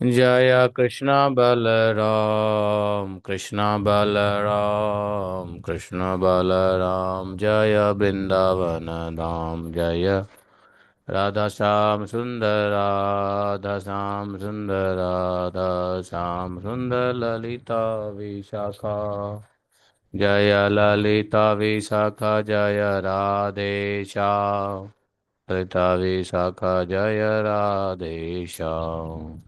जय कृष्ण बलराम कृष्ण बलराम कृष्ण बलराम जय वृंदावन धाम जय राधा श्याम सुंदर राधा श्याम सुंदर राधा श्याम सुंदर ललिता विशाखा जय ललिता विशाखा जय राधे श्याम ललिता विशाखा जय राधे श्याम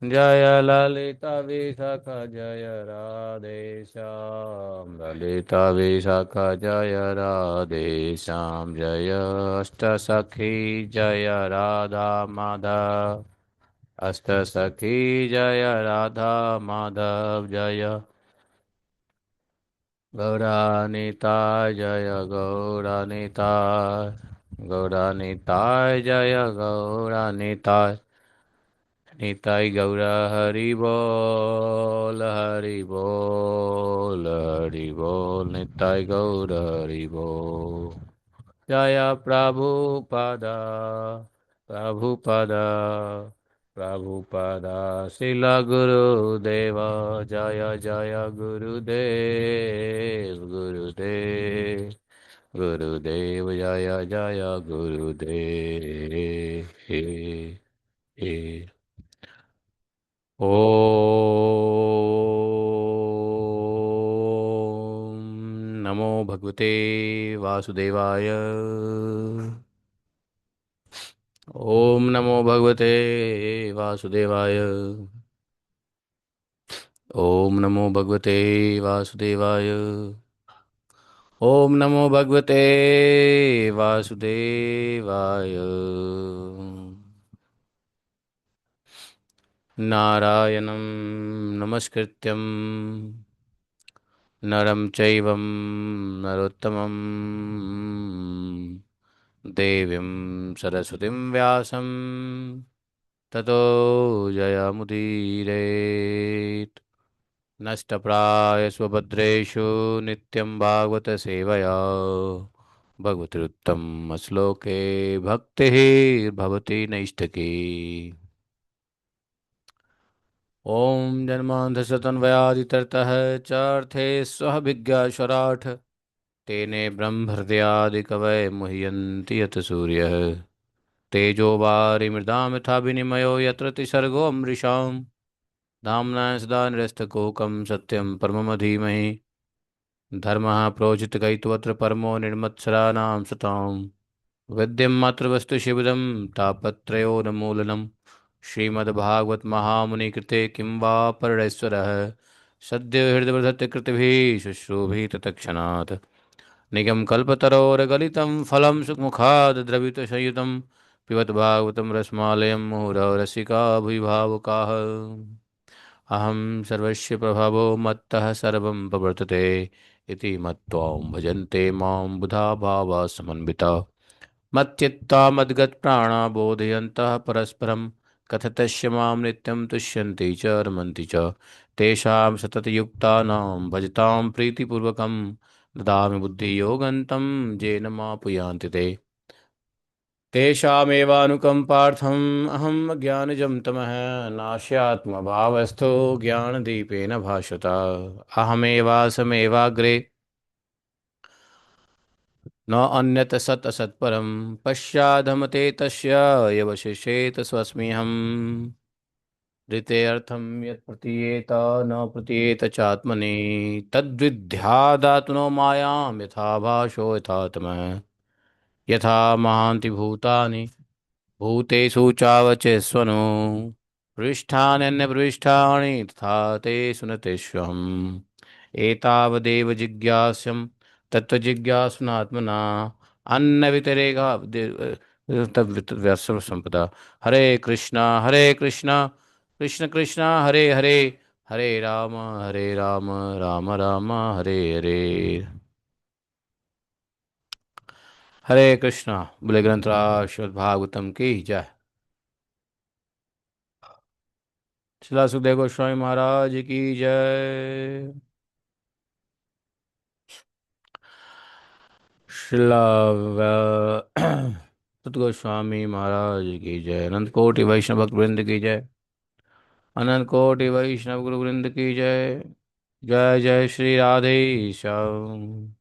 जय ललिता विशाखा जय राधे श्याम ललिता विशाखा जय राधे श्याम जय अष्ट सखी जय राधा माधव अष्ट सखी जय राधा माधव जय गौरानिताय जय गौरानिताय गौरानिताय जय गौरानिताय निताई गौरा हरि बोल निताई गौर हरि बोल जय प्रभुपदा प्रभुपदा प्रभुपदा शिल गुरुदेव जय जय गुरुदेव गुरुदेव गुरुदेव जय जय गुरुदेव ओम नमो भगवते वासुदेवाय। ओम नमो भगवते वासुदेवाय। ओम नमो भगवते वासुदेवाय। ओम नमो भगवते वासुदेवाय। नारायणं नमस्कृत्यं नरं चैवं नरोत्तमं देवीं सरस्वतीं व्यासं ततो जयमुदीरयेत्। नष्टप्रायस्वभद्रेषु नित्यं भागवतसेवया भगवतीरुत्तमश्लोके भक्तिः भवति नैष्ठकी। ॐ जन्मान्धशतन्वयादितरतः चार्थे स्वः विज्ञाश्वराट् तेने ब्रह्महृदयादिकवये मुह्यन्ति यत् सूर्यः तेजो वारिमृदां यथा विनिमयो यत्र त्रिसर्गो मृषां धाम्ना सदा निरस्तकुहकं सत्यं परमं धीमहि धर्मः प्रोजितकैतवत्र परमो निर्मत्सराणां सतां विद्यं मातृवस्तु शिवदं तापत्रयोन्मूलनं श्रीमद्भागवत महामुनिकृते किं वा परैश्वरः सद्यो हृदयबृहत्कृतिभिः शुश्रूभिः तत्क्षणात् निगम कल्पतरोर्गलितं फलं सुमुखाद् द्रवितशयुतं पिबत भागवतं रसमालयं मुहुरः रसिका भुविभावुकाः अहं सर्वस्य प्रभवो मत्तः सर्वं प्रवर्तते इति मत्वा भजन्ते मां बुधा भावा समन्विता मच्चित्ता मद्गतप्राणा बोधयन्तः परस्परं कथयतस्य मां नित्यं तुष्यन्ति च रमन्ति च तेषां सततयुक्तानां भजतां प्रीतिपूर्वकं ददामि बुद्धियोगन्तं येन मापुयान्ति ते तेषामेवानुकम्पार्थम् अहम् ज्ञानजं तमः नास्यात्मभावस्थो ज्ञानदीपेन भाषत अहमेवासमेवाग्रे न अन्यत् सत् असत्परं पश्चादमते तस्य यवशिष्येत स्वस्म्यहम् ऋतेऽर्थं यत् प्रतीयेत न प्रतीयेत चात्मनि तद्विद्यादातुनो मायां यथा भाषो यथात्मः यथा महान्ति भूतानि भूतेषु चावचेस्वनो पृष्ठान्यन्यपृष्ठानि तथा तेषु न तेष्वहम् एतावदेव जिज्ञास्यं तत्त्वजिज्ञासुनात्मना अन्नवितरेका तद्व्यसनसम्पदा। हरे कृष्णा कृष्ण कृष्ण हरे हरे हरे राम राम राम हरे हरे। हरे कृष्णा। बोले ग्रंथराज श्रीमद् भागवतम की जय। श्रील सुखदेव गोस्वामी महाराज की जय। श्रील सत गोस्वामी महाराज की जय। अनंत कोटि वैष्णव भक्त वृंद की जय। अनंत कोटि वैष्णव गुरु वृंद की जय। जय जय श्री राधे श्याम।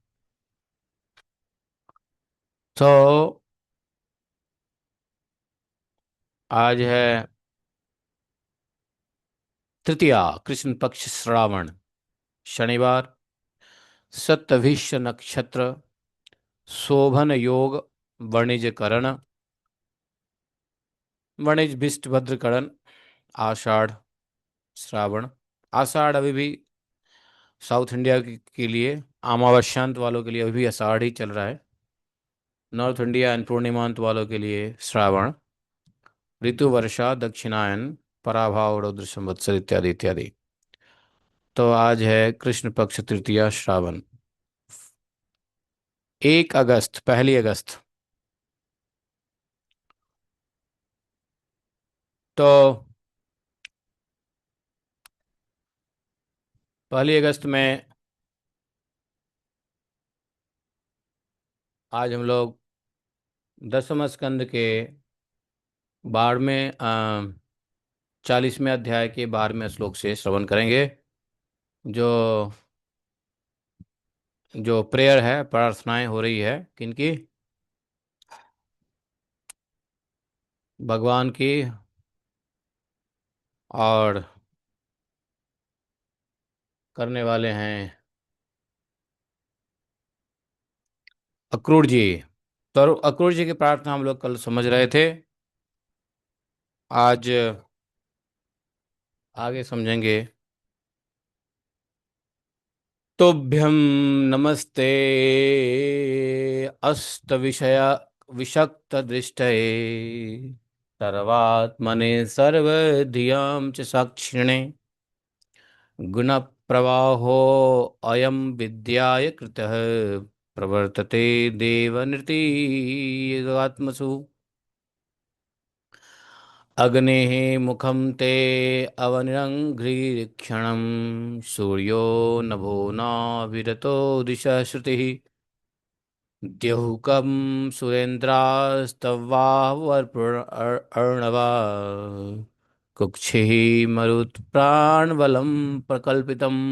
तो आज है तृतीया, कृष्ण पक्ष श्रावण, शनिवार, सतभिष नक्षत्र, शोभन योग, वणिज करण, वणिज भिष्ट भद्रकरण, आषाढ़, श्रावण। आषाढ़ अभी भी साउथ इंडिया के लिए, अमावस्यांत वालों के लिए अभी भी आषाढ़ ही चल रहा है। नॉर्थ इंडिया एंड पूर्णिमांत वालों के लिए श्रावण। ऋतु वर्षा, दक्षिणायन, पराभाव, रौद्र संवत्सर इत्यादि इत्यादि। तो आज है कृष्ण पक्ष तृतीया श्रावण। 1 अगस्त, 1 अगस्त। तो 1 अगस्त में आज हम लोग 10वें स्कंद के 40वें अध्याय के 12वें श्लोक से श्रवण करेंगे। जो जो प्रेयर है, प्रार्थनाएं हो रही है किनकी? भगवान की। और करने वाले हैं अक्रूर जी। तो अक्रूर जी की प्रार्थना हम लोग कल समझ रहे थे। आज आगे समझेंगे। तोभ्यम नमस्ते अस्त विषय विषक्त दृष्टये सर्वात्मने सर्वधियां च साक्षिणे गुण प्रवाहो अयम विद्याय कृतः प्रवर्तते देवनृतीयगात्मसु अग्नेः मुखं ते अवनिरङ्घ्रिक्षणं सूर्यो नभो नाविरतो दिशः श्रुतिः द्यौकं सुरेन्द्रास्तवावर्णवा कुक्षिः मरुत्प्राणबलं प्रकल्पितम्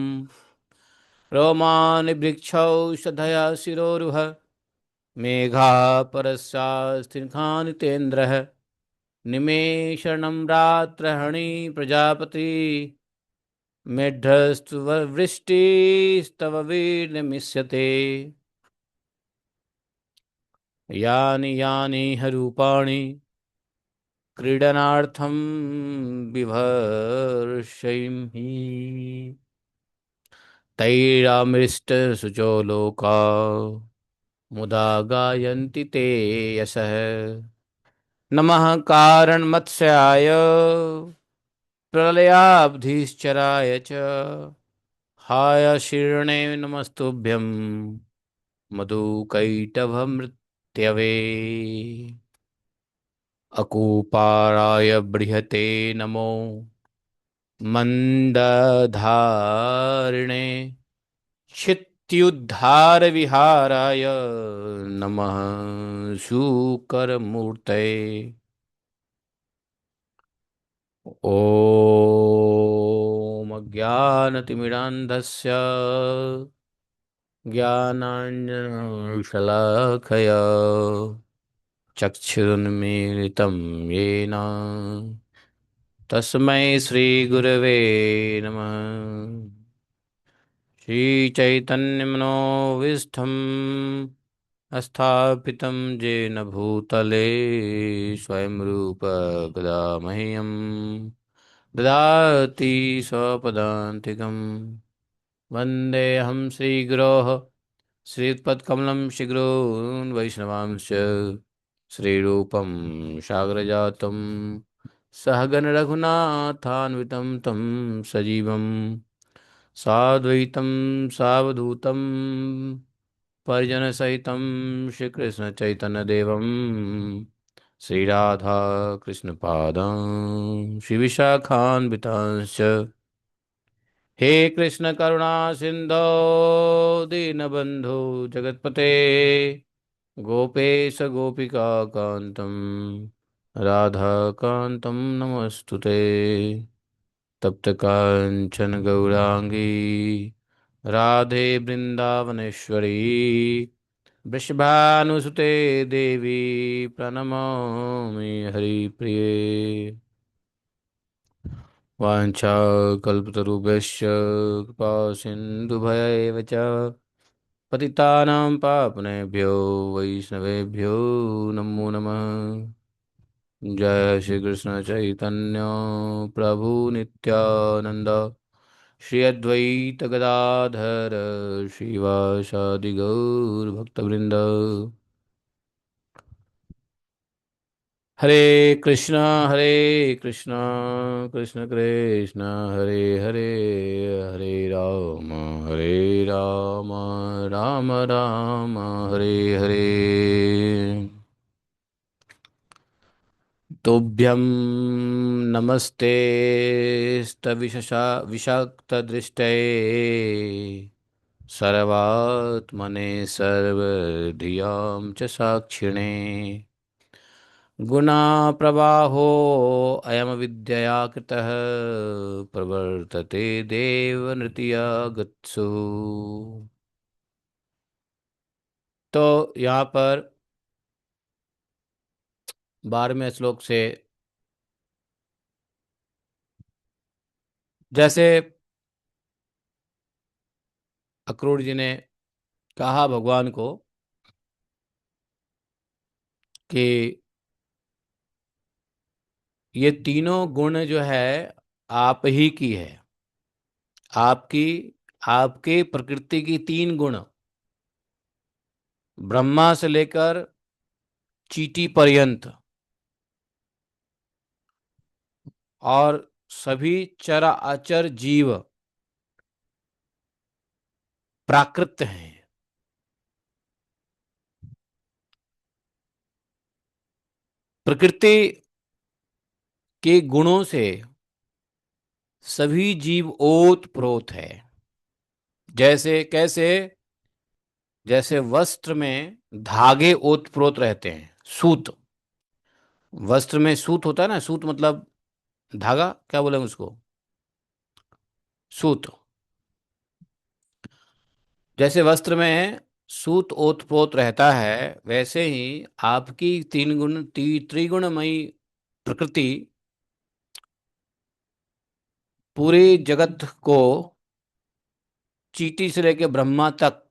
रोमान् वृक्षौषधया शिरोरुह मेघा परस्यास्तिखानितेन्द्रः निमेषणं रात्रहणि प्रजापति मेढ्रस्तु वृष्टिस्तव विनिमिष्यते यानि यानि रूपाणि क्रीडनार्थं बिभर्षयिमहि तैरामृष्टशुचो लोका मुदा गायन्ति ते यशः नमः कारणमत्स्याय प्रलयाब्धिश्चराय च हाय शीर्णे नमस्तुभ्यं मधुकैटभमृत्यवे अकूपाराय बृहते नमो मंदधारिणे क्षित्युद्धारविहाराय नमः शूकरमूर्तये ॐ अज्ञानतिमिरान्धस्य ज्ञानाञ्जनशलाकया चक्षुरुन्मीलितं येन तस्मै श्रीगुरवे नमः। श्रीचैतन्यमनोविष्ठम् स्थापितं येन भूतले स्वयं रूप कदा मह्यं ददाति स्वपदान्तिकम् वन्देऽहं श्रीगुरोः श्रीयुत्पत्कमलं शिग्रोन् वैष्णवांश्च श्रीरूपं साग्रजातं सहगण रघुनाथान्वितं तं सजीवं साद्वैतं सावधूतं परिजनसहितं श्रीकृष्णचैतन्यदेवं श्रीराधा कृष्णपादां श्रीविशाखान्वितांश्च हे कृष्ण करुणा सिंधो दीनबंधु जगतपते गोपेश गोपिकान्तं राधाकान्तं नमस्तुते। तप्त कांचन गौरांगी राधे वृंदावनेश्वरी वृषभानुसुते देवी प्रणमामि हरिप्रिये। वाञ्छाकल्पतरुभ्यश्च कृपा सिन्धुभयैव च पतितानां पावनेभ्यो वैष्णवेभ्यो नमो नमः। जय श्री कृष्ण चैतन्य प्रभु नित्यानंद श्री अद्वैत गदाधर श्रीवासादि गौर भक्तवृंद। हरे कृष्णा कृष्ण कृष्ण हरे हरे, हरे राम हरे राम राम राम हरे हरे। तोभ्यं नमस्ते स्तविशा विषक्तदृष्टये सर्वात्मने सर्वधियां च साक्षिणे गुणाप्रवाहो अयम विद्यया कृतः प्रवर्तते देवनृत्या गत्सु। तो यहाँ पर 12वें श्लोक से जैसे अक्रूर जी ने कहा भगवान को कि ये तीनों गुण जो है आप ही की है, आपकी आपके प्रकृति की तीन गुण, ब्रह्मा से लेकर चींटी पर्यंत और सभी चर अचर जीव प्राकृत हैं। प्रकृति के गुणों से सभी जीव ओत प्रोत है। जैसे कैसे? जैसे वस्त्र में धागे ओत प्रोत रहते हैं, सूत, वस्त्र में सूत होता है ना, सूत मतलब धागा, क्या बोलेंगे उसको, सूत। जैसे वस्त्र में सूत ओतप्रोत रहता है, वैसे ही आपकी तीन गुण त्रिगुणमयी प्रकृति पूरे जगत को, चींटी से लेकर ब्रह्मा तक,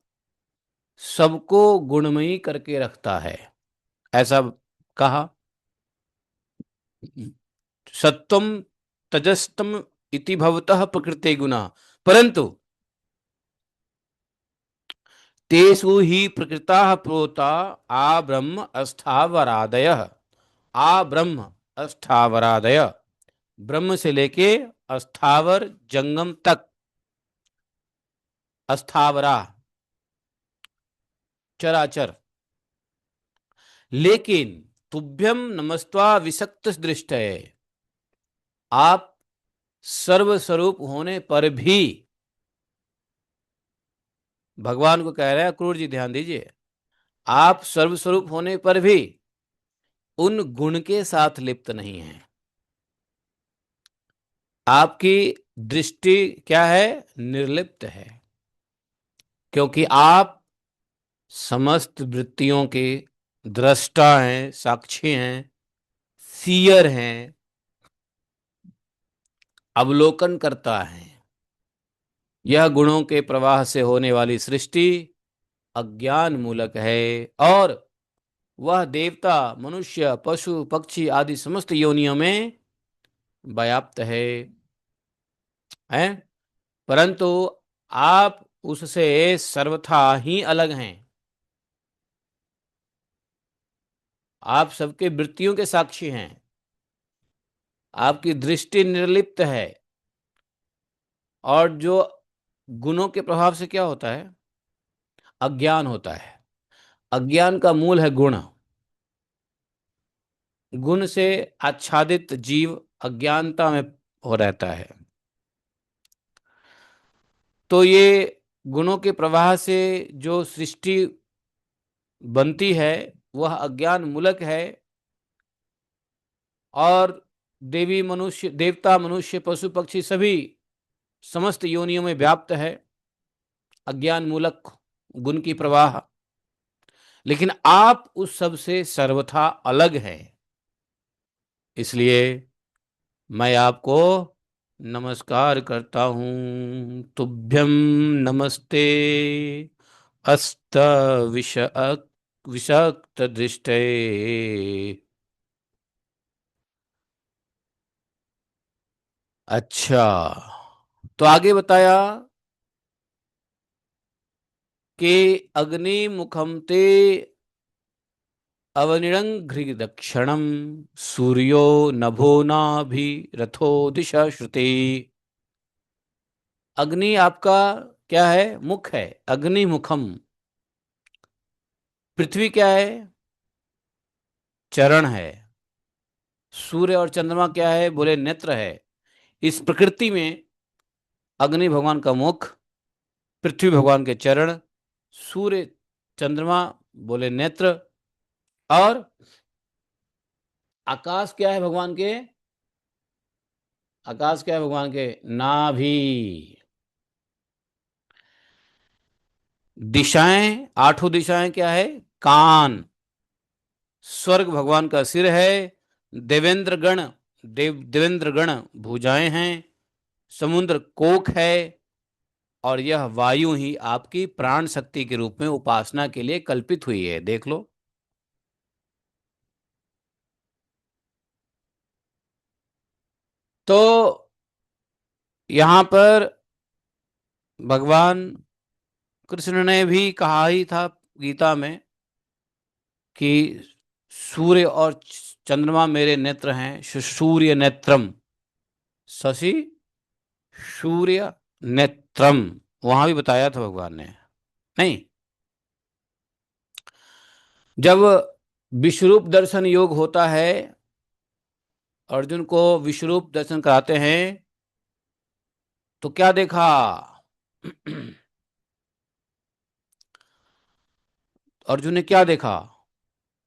सबको गुणमयी करके रखता है, ऐसा कहा। सत्वम तजस्तम इति भवतः प्रकृते गुना, परंतु तेषु हि प्रकृताः प्रोता आ ब्रह्म अस्थावरादयः। आ ब्रह्म अस्थावरादय, ब्रह्म से लेके अस्थावर जंगम तक, अस्थावरा चराचर। लेकिन तुभ्यम नमस्त्वा विसक्त दृष्ट है, आप सर्वस्वरूप होने पर भी, भगवान को कह रहे हैं क्रूर जी, ध्यान दीजिए, आप सर्वस्वरूप होने पर भी उन गुण के साथ लिप्त नहीं हैं। आपकी दृष्टि क्या है? निर्लिप्त है, क्योंकि आप समस्त वृत्तियों के दृष्टा हैं, साक्षी हैं, सीयर हैं, अवलोकन करता है। यह गुणों के प्रवाह से होने वाली सृष्टि अज्ञान मूलक है, और वह देवता, मनुष्य, पशु, पक्षी आदि समस्त योनियों में व्याप्त है, परंतु आप उससे सर्वथा ही अलग हैं। आप सबके वृत्तियों के साक्षी हैं, आपकी दृष्टि निर्लिप्त है। और जो गुणों के प्रभाव से क्या होता है? अज्ञान होता है। अज्ञान का मूल है गुण। गुण से आच्छादित जीव अज्ञानता में हो रहता है। तो ये गुणों के प्रवाह से जो सृष्टि बनती है वह अज्ञान मूलक है, और देवी मनुष्य देवता मनुष्य पशु पक्षी सभी समस्त योनियों में व्याप्त है अज्ञान मूलक गुण की प्रवाह। लेकिन आप उस सब से सर्वथा अलग हैं। इसलिए मैं आपको नमस्कार करता हूं। तुभ्यं नमस्ते अस्त विष विषक्त दृष्टे। अच्छा, तो आगे बताया कि अग्नि मुखम ते अवनिरंघ्रिदक्षिणम सूर्यो नभो नाभि रथो दिशा श्रुति। अग्नि आपका क्या है? मुख है, अग्नि मुखम। पृथ्वी क्या है? चरण है। सूर्य और चंद्रमा क्या है? बोले नेत्र है। इस प्रकृति में अग्नि भगवान का मुख, पृथ्वी भगवान के चरण, सूर्य चंद्रमा बोले नेत्र, और आकाश क्या है भगवान के? आकाश क्या है भगवान के? नाभि। दिशाएं, आठों दिशाएं क्या है? कान। स्वर्ग भगवान का सिर है। देवेंद्र गण, देवेंद्र गण भुजाएं हैं। समुद्र कोख है। और यह वायु ही आपकी प्राण शक्ति के रूप में उपासना के लिए कल्पित हुई है। देख लो। तो यहां पर भगवान कृष्ण ने भी कहा ही था गीता में कि सूर्य और चंद्रमा मेरे नेत्र हैं। सूर्य नेत्रम, शशि सूर्य नेत्रम, वहां भी बताया था भगवान ने। नहीं, जब विश्वरूप दर्शन योग होता है, अर्जुन को विश्वरूप दर्शन कराते हैं, तो क्या देखा? अर्जुन ने क्या देखा?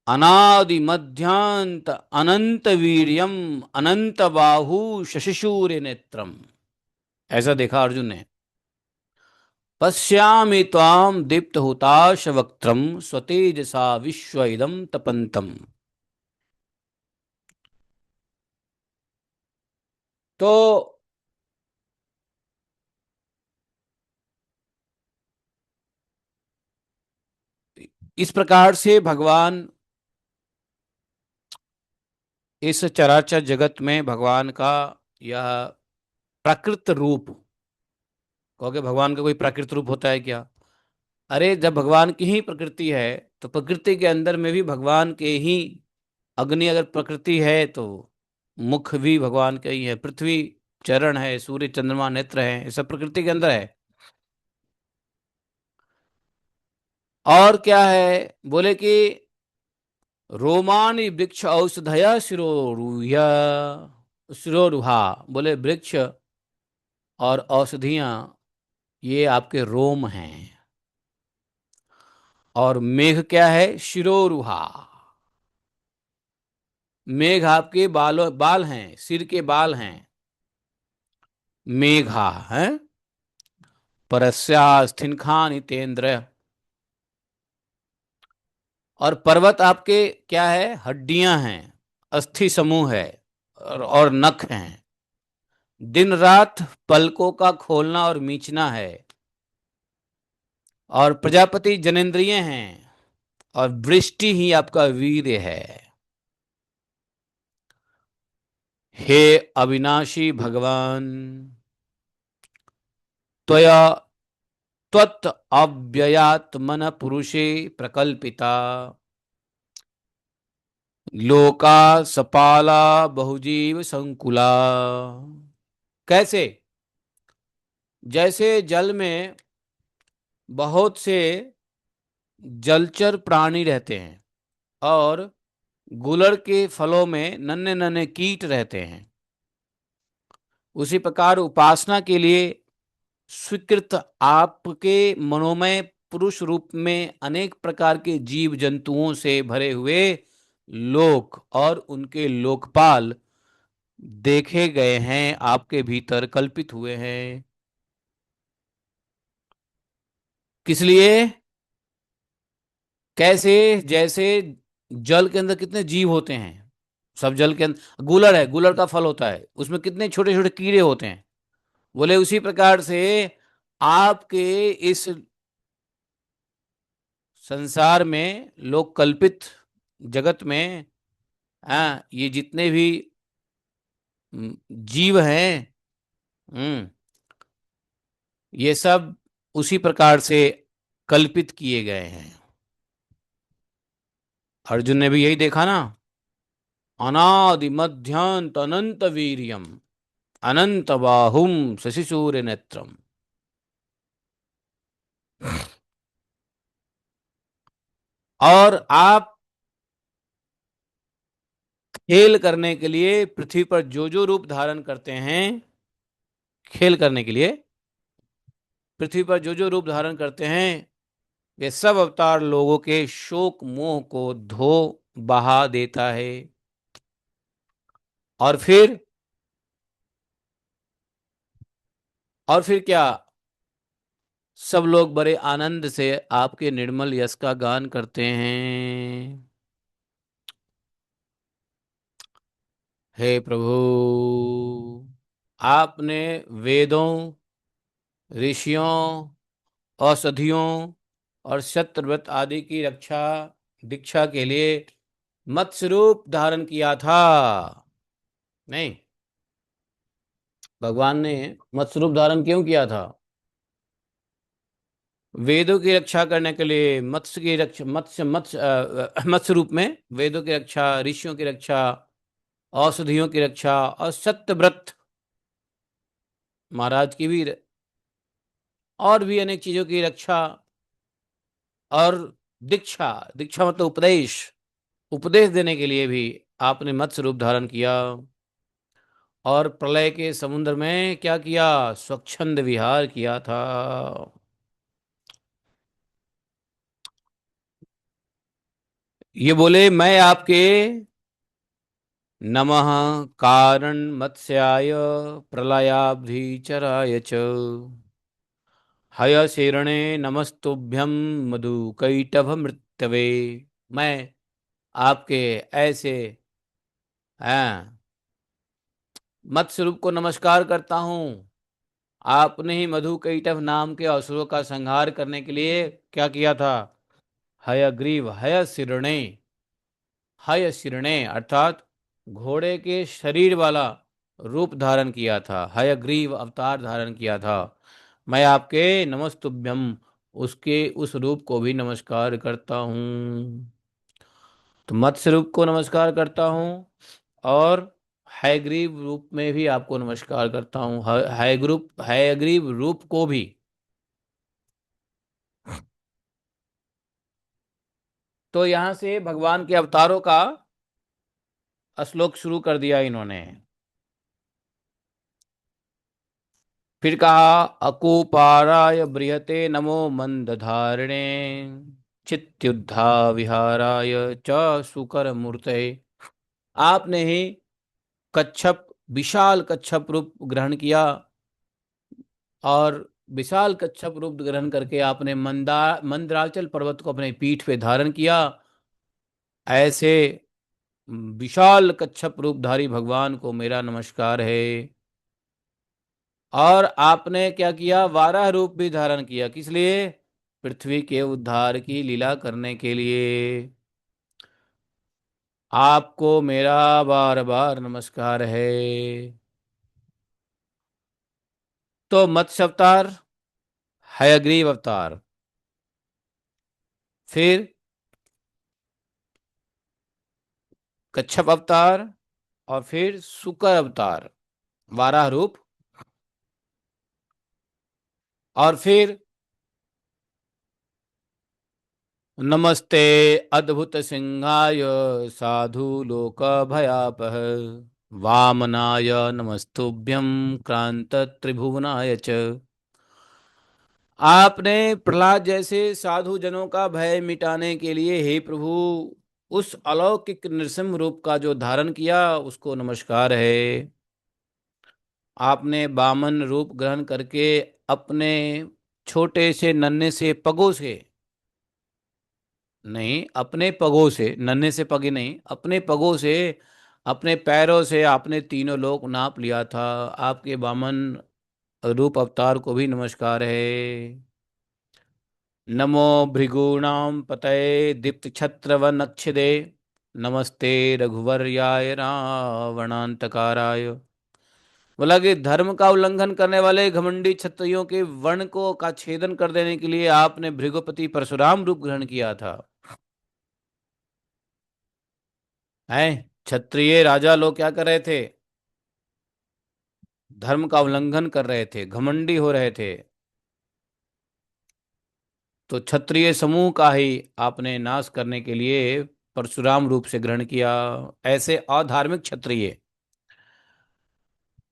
अनादि मध्यांत अनंत वीर्यम अनंत बाहु शशिशूर्य नेत्रम। ऐसा देखा अर्जुन ने। पश्यामि त्वाम दीप्त हुताश वक्त्रम स्वतेजसा विश्व इदम तपंतम। तो इस प्रकार से भगवान इस चराचर जगत में भगवान का यह प्राकृत रूप। कहोगे भगवान का कोई प्राकृत रूप होता है क्या? अरे, जब भगवान की ही प्रकृति है, तो प्रकृति के अंदर में भी भगवान के ही, अग्नि अगर प्रकृति है तो मुख भी भगवान का ही है, पृथ्वी चरण है, सूर्य चंद्रमा नेत्र है, ये सब प्रकृति के अंदर है। और क्या है? बोले कि रोमानी वृक्ष औषधय शिरोरुह्य, शिरोरुहा, बोले वृक्ष और औषधियां ये आपके रोम हैं। और मेघ क्या है? शिरोरुहा। मेघ आपके बालों, बाल हैं, सिर के बाल हैं। मेघा है। परस्या स्थिनखान तेन्द्र। और पर्वत आपके क्या है? हड्डियां हैं, अस्थि समूह है, और नख हैं। दिन रात पलकों का खोलना और मीचना है। और प्रजापति जनेन्द्रिय हैं। और वृष्टि ही आपका वीर्य है। हे अविनाशी भगवान, त्वया त्वत् अव्ययात्मन पुरुषे प्रकल्पिता लोका सपाला बहुजीव संकुला। कैसे? जैसे जल में बहुत से जलचर प्राणी रहते हैं, और गुलड़ के फलों में नन्हे नन्हे कीट रहते हैं, उसी प्रकार उपासना के लिए स्वीकृत आपके मनोमय पुरुष रूप में अनेक प्रकार के जीव जंतुओं से भरे हुए लोक और उनके लोकपाल देखे गए हैं, आपके भीतर कल्पित हुए हैं। किस लिए? कैसे? जैसे जल के अंदर कितने जीव होते हैं, सब जल के अंदर, गूलर है, गूलर का फल होता है, उसमें कितने छोटे छोटे कीड़े होते हैं। बोले उसी प्रकार से आपके इस संसार में, लोक कल्पित जगत में, ये जितने भी जीव हैं, हम्म, ये सब उसी प्रकार से कल्पित किए गए हैं। अर्जुन ने भी यही देखा ना। अनादि मध्यांत अनंत वीर्यम अनंत बाहुम शशिसूर्य नेत्रम। और आप खेल करने के लिए पृथ्वी पर जो जो रूप धारण करते हैं, खेल करने के लिए पृथ्वी पर जो जो रूप धारण करते हैं, ये सब अवतार लोगों के शोक मोह को धो बहा देता है। और फिर, और फिर क्या? सब लोग बड़े आनंद से आपके निर्मल यश का गान करते हैं। हे प्रभु, आपने वेदों, ऋषियों, औषधियों और शत्रव्रत आदि की रक्षा दीक्षा के लिए मत्स्य रूप धारण किया था। नहीं, भगवान ने मत्स्य रूप धारण क्यों किया था? वेदों की रक्षा करने के लिए, मत्स्य की रक्षा, मत्स्य रूप में वेदों की रक्षा, ऋषियों की रक्षा, औषधियों की रक्षा और सत्यव्रत महाराज की भी, और भी अनेक चीजों की रक्षा। और दीक्षा, दीक्षा मतलब उपदेश, उपदेश देने के लिए भी आपने मत्स्य रूप धारण किया। और प्रलय के समुद्र में क्या किया? स्वच्छंद विहार किया था। ये बोले, मैं आपके नमः कारण मत्स्याय प्रलयाब्धि चराय च हयशीर्णे नमस्तुभ्यं मधु कैटभ मृत्यवे। मैं आपके ऐसे, हैं, मत्स्य रूप को नमस्कार करता हूँ। आपने ही मधु कैटभ नाम के असुरों का संहार करने के लिए क्या किया था? हयग्रीव, हय शिरणे अर्थात घोड़े के शरीर वाला रूप धारण किया था, हयग्रीव अवतार धारण किया था। मैं आपके नमस्तुभ्यम, उसके उस रूप को भी नमस्कार करता हूँ। तो मत्स्य रूप को नमस्कार करता हूँ, और हयग्रीव रूप में भी आपको नमस्कार करता हूँ, हयग्रीव रूप को भी। तो यहां से भगवान के अवतारों का श्लोक शुरू कर दिया इन्होंने। फिर कहा, अकुपाराय बृहते नमो मंदधारिणे चित्युद्धा विहाराय च सुकर मूर्ते। आपने ही कच्छप, विशाल कच्छप रूप ग्रहण किया, और विशाल कच्छप रूप ग्रहण करके आपने मंदराचल पर्वत को अपने पीठ पे धारण किया। ऐसे विशाल कच्छप रूपधारी भगवान को मेरा नमस्कार है। और आपने क्या किया? वाराह रूप भी धारण किया। किस लिए? पृथ्वी के उद्धार की लीला करने के लिए। आपको मेरा बार बार नमस्कार है। तो मत्स्य अवतार, हयग्रीव अवतार, फिर कच्छप अवतार, और फिर शुकर अवतार, वाराह रूप, और फिर नमस्ते अद्भुत सिंहाय साधु लोक भयापह वामनाय नमस्तुभ्यं क्रांत त्रिभुवनाय च। आपने प्रहलाद जैसे साधु जनों का भय मिटाने के लिए हे प्रभु उस अलौकिक नृसिंह रूप का जो धारण किया उसको नमस्कार है। आपने वामन रूप ग्रहण करके अपने छोटे से नन्हे से पगों से, नहीं अपने पगों से, नन्हे से पगे नहीं, अपने पगों से, अपने पैरों से आपने तीनों लोक नाप लिया था। आपके वामन रूप अवतार को भी नमस्कार है। नमो भृगूणाम पतये दीप्त छत्र नक्षदे, नमस्ते रघुवर्याय रावणांतकाराय। बोला कि धर्म का उल्लंघन करने वाले घमंडी क्षत्रियों के वर्ण को का छेदन कर देने के लिए आपने भृगुपति परशुराम रूप ग्रहण किया था। हैं, क्षत्रिय राजा लोग क्या कर रहे थे? धर्म का उल्लंघन कर रहे थे, घमंडी हो रहे थे। तो क्षत्रिय समूह का ही आपने नाश करने के लिए परशुराम रूप से ग्रहण किया। ऐसे अधार्मिक क्षत्रिय,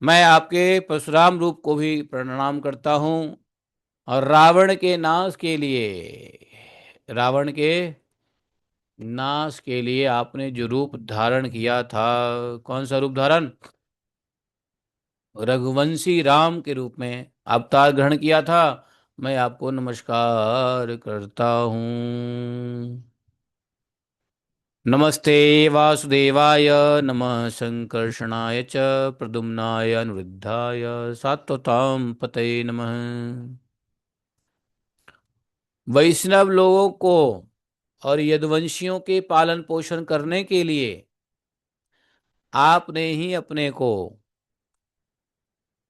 मैं आपके परशुराम रूप को भी प्रणाम करता हूं। और रावण के नाश के लिए, रावण के नाश के लिए आपने जो रूप धारण किया था, कौन सा रूप धारण? रघुवंशी राम के रूप में अवतार ग्रहण किया था। मैं आपको नमस्कार करता हूँ। नमस्ते वासुदेवाय, नमः संकर्षणाय च प्रद्युम्नाय अनिरुद्धाय सात्वतां पतये नमः। वैष्णव लोगों को और यदुवंशियों के पालन पोषण करने के लिए आपने ही अपने को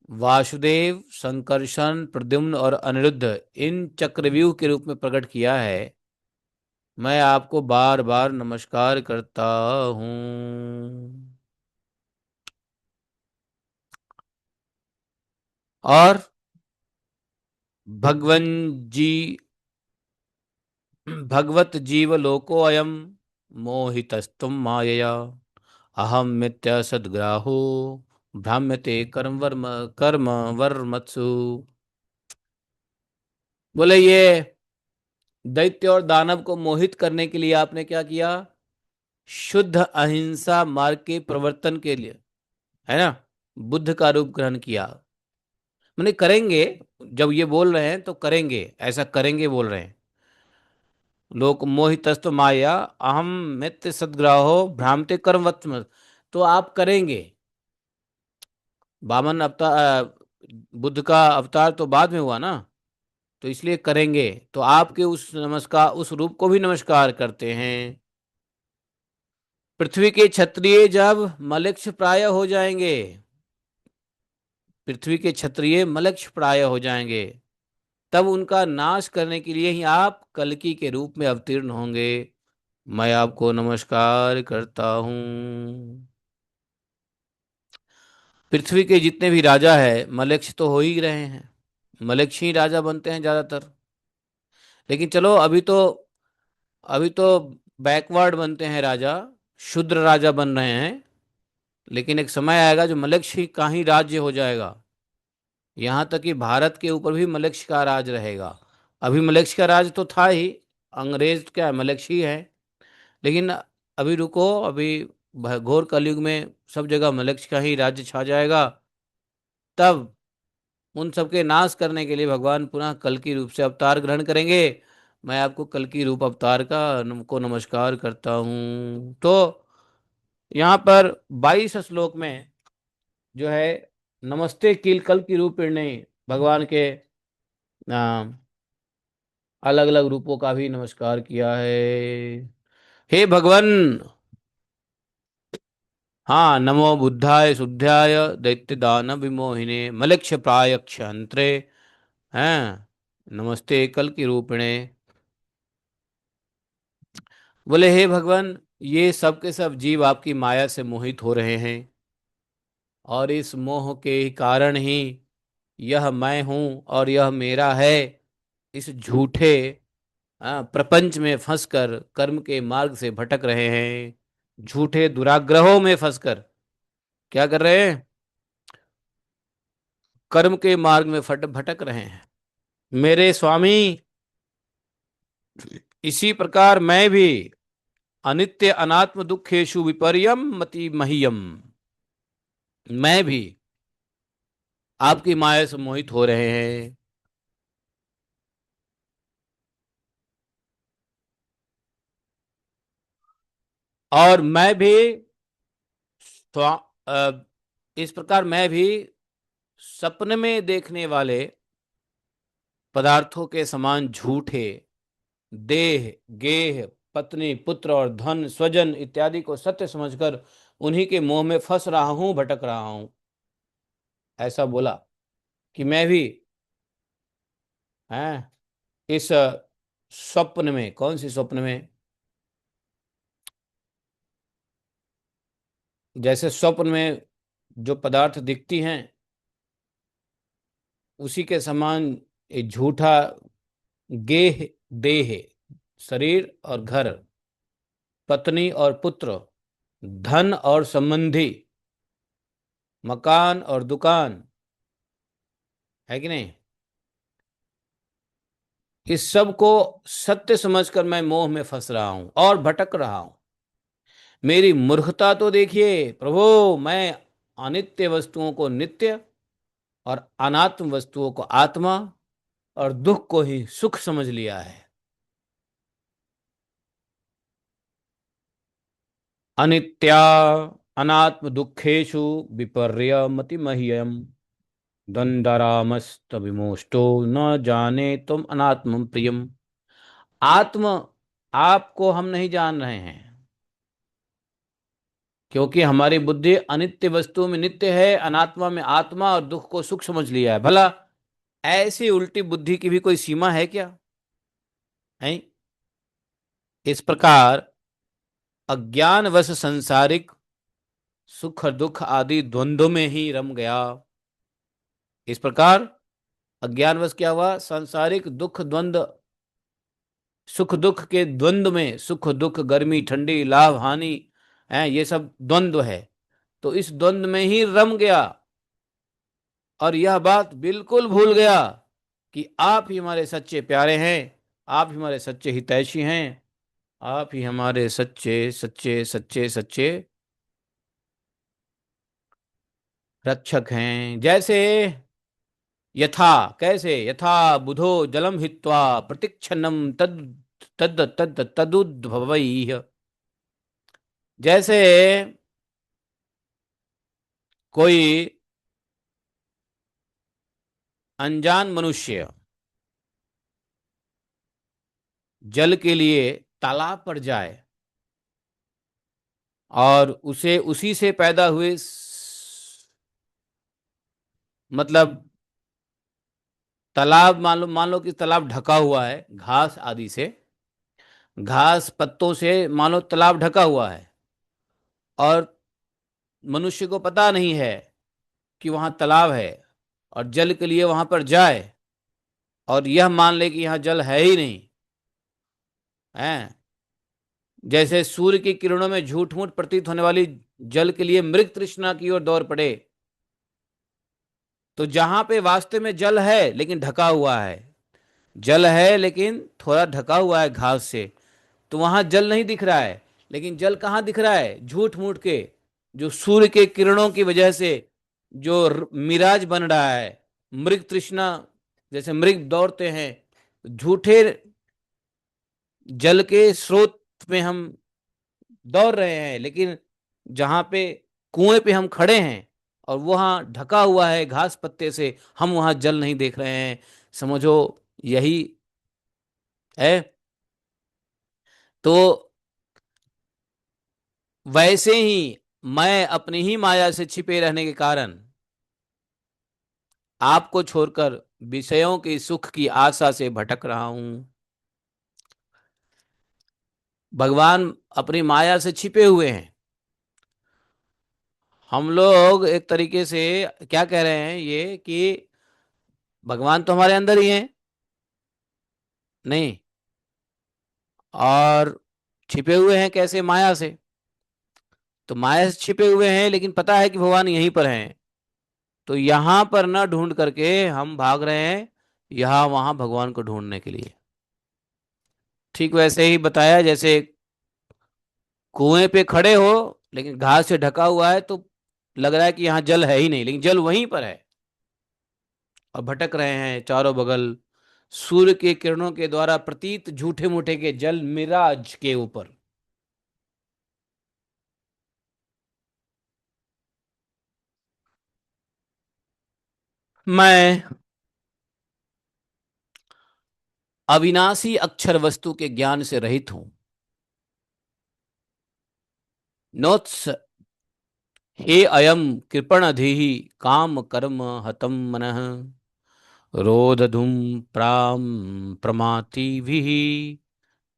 वासुदेव, संकर्षण, प्रद्युम्न और अनिरुद्ध इन चक्रव्यूह के रूप में प्रकट किया है। मैं आपको बार बार नमस्कार करता हूँ। और भगवन जी, भगवत जीव लोको अयम मोहितस्तुम मायया अहम मिथ्या सद्ग्राहो भ्राम्यते कर्म वर्म कर्म वर्मत्सु। बोले ये दैत्य और दानव को मोहित करने के लिए आपने क्या किया? शुद्ध अहिंसा मार्ग के प्रवर्तन के लिए, है ना, बुद्ध का रूप ग्रहण किया। मैंने करेंगे, जब ये बोल रहे हैं तो करेंगे, ऐसा करेंगे बोल रहे हैं। लोक मोहितस्तु माया अहम मित्य सद्ग्राहो भ्रामते कर्म, तो आप करेंगे। वामन अवतार, बुद्ध का अवतार तो बाद में हुआ ना, तो इसलिए करेंगे। तो आपके उस नमस्कार, उस रूप को भी नमस्कार करते हैं। पृथ्वी के क्षत्रिय जब मलेच्छ प्राय हो जाएंगे, पृथ्वी के क्षत्रिय मलेच्छ प्राय हो जाएंगे, तब उनका नाश करने के लिए ही आप कल्कि के रूप में अवतीर्ण होंगे। मैं आपको नमस्कार करता हूँ। पृथ्वी के जितने भी राजा है मलेच्छ तो हो ही रहे हैं, मलेच्छ ही राजा बनते हैं ज्यादातर। लेकिन चलो अभी तो बैकवर्ड बनते हैं राजा, शूद्र राजा बन रहे हैं। लेकिन एक समय आएगा जो मलेच्छ ही का ही राज्य हो जाएगा। यहाँ तक कि भारत के ऊपर भी मलेच्छ का राज रहेगा। अभी मलेच्छ का राज तो था ही, अंग्रेज क्या है, मलेच्छ ही है। लेकिन अभी रुको, अभी घोर कलयुग में सब जगह मलेच्छ का ही राज्य छा जाएगा। तब उन सबके नाश करने के लिए भगवान पुनः कल की रूप से अवतार ग्रहण करेंगे। मैं आपको कल की रूप अवतार का को नमस्कार करता हूँ। तो यहाँ पर 22 श्लोक में जो है नमस्ते किल कल की रूपिणी भगवान के अलग अलग रूपों का भी नमस्कार किया है। हे भगवान, हाँ, नमो बुद्धाय शुद्धाय दैत्य दानव विमोहिने मलेच्छ प्रायक्ष हंत्रे, हैं, नमस्ते कल की रूपिणे। बोले हे भगवान, ये सब के सब जीव आपकी माया से मोहित हो रहे हैं, और इस मोह के कारण ही यह मैं हूं और यह मेरा है, इस झूठे प्रपंच में फंसकर कर्म के मार्ग से भटक रहे हैं। झूठे दुराग्रहों में फंसकर क्या कर रहे हैं? कर्म के मार्ग में फट भटक रहे हैं। मेरे स्वामी, इसी प्रकार मैं भी अनित्य अनात्म दुखेशु विपर्यम मति मह्यम, मैं भी आपकी माया से मोहित हो रहे हैं। और मैं भी इस प्रकार मैं भी सपने में देखने वाले पदार्थों के समान झूठे देह, गेह, पत्नी, पुत्र और धन, स्वजन इत्यादि को सत्य समझकर उन्हीं के मोह में फंस रहा हूं, भटक रहा हूं। ऐसा बोला कि मैं भी हैं इस स्वप्न में, कौन सी स्वप्न में, जैसे स्वप्न में जो पदार्थ दिखती हैं उसी के समान एक झूठा गेह, देह, शरीर और घर, पत्नी और पुत्र, धन और संबंधी, मकान और दुकान, है कि नहीं, इस सब को सत्य समझकर मैं मोह में फंस रहा हूं और भटक रहा हूं। मेरी मूर्खता तो देखिए प्रभु, मैं अनित्य वस्तुओं को नित्य और अनात्म वस्तुओं को आत्मा और दुख को ही सुख समझ लिया है। अनित्या अनात्म दुखेशु विपर्य मति मह्यम, दंडरामस्त विमोष्टो न जाने तुम अनात्म प्रियम। आत्म, आपको हम नहीं जान रहे हैं, क्योंकि हमारी बुद्धि अनित्य वस्तुओं में नित्य है, अनात्मा में आत्मा और दुख को सुख समझ लिया है। भला ऐसी उल्टी बुद्धि की भी कोई सीमा है क्या? है। इस प्रकार अज्ञानवश संसारिक सुख दुख आदि द्वंद्व में ही रम गया। इस प्रकार अज्ञानवश क्या हुआ? सांसारिक दुख द्वंद्व, सुख दुख के द्वंद्व में, सुख दुख, गर्मी ठंडी, लाभ हानि है, ये सब द्वंद्व है। तो इस द्वंद्व में ही रम गया और यह बात बिल्कुल भूल गया कि आप ही हमारे सच्चे प्यारे हैं, आप ही हमारे सच्चे हितैषी हैं, आप ही हमारे सच्चे सच्चे सच्चे सच्चे रक्षक हैं। जैसे यथा, कैसे, यथा बुधो जलम हित्वा प्रतिक्षणम तद तद तद तदुद्भवैः। जैसे कोई अनजान मनुष्य जल के लिए तालाब पर जाए और उसे उसी से पैदा हुए मतलब तालाब, मान लो कि तालाब ढका हुआ है घास आदि से, घास पत्तों से मान लो तालाब ढका हुआ है, और मनुष्य को पता नहीं है कि वहां तालाब है, और जल के लिए वहां पर जाए और यह मान ले कि यहाँ जल है ही नहीं है। जैसे सूर्य की किरणों में झूठ मूठ प्रतीत होने वाली जल के लिए मृग तृष्णा की ओर दौड़ पड़े, तो जहां पे वास्तव में जल है लेकिन ढका हुआ है, जल है लेकिन थोड़ा ढका हुआ है घास से, तो वहां जल नहीं दिख रहा है। लेकिन जल कहाँ दिख रहा है? झूठ मूठ के, जो सूर्य के किरणों की वजह से जो मिराज बन रहा है, मृग तृष्णा, जैसे मृग दौड़ते हैं, झूठे जल के स्रोत में हम दौड़ रहे हैं, लेकिन जहां पे कुएं पे हम खड़े हैं और वहां ढका हुआ है घास पत्ते से, हम वहां जल नहीं देख रहे हैं। समझो, यही है। तो वैसे ही मैं अपनी ही माया से छिपे रहने के कारण आपको छोड़कर विषयों के सुख की आशा से भटक रहा हूं। भगवान अपनी माया से छिपे हुए हैं। हम लोग एक तरीके से क्या कह रहे हैं ये कि भगवान तो हमारे अंदर ही हैं, नहीं, और छिपे हुए हैं कैसे? माया से। तो माया से छिपे हुए हैं लेकिन पता है कि भगवान यहीं पर हैं, तो यहां पर न ढूंढ करके हम भाग रहे हैं यहाँ वहां भगवान को ढूंढने के लिए। ठीक वैसे ही बताया जैसे कुएं पे खड़े हो लेकिन घास से ढका हुआ है, तो लग रहा है कि यहाँ जल है ही नहीं, लेकिन जल वहीं पर है। और भटक रहे हैं चारों बगल सूर्य के किरणों के द्वारा प्रतीत झूठे मूठे के जल मिराज के ऊपर। मैं अविनाशी अक्षर वस्तु के ज्ञान से रहित हूं। नोत्स हे अयम कृपणधि काम कर्म हतम मनः रोदधुम प्राम प्रमाति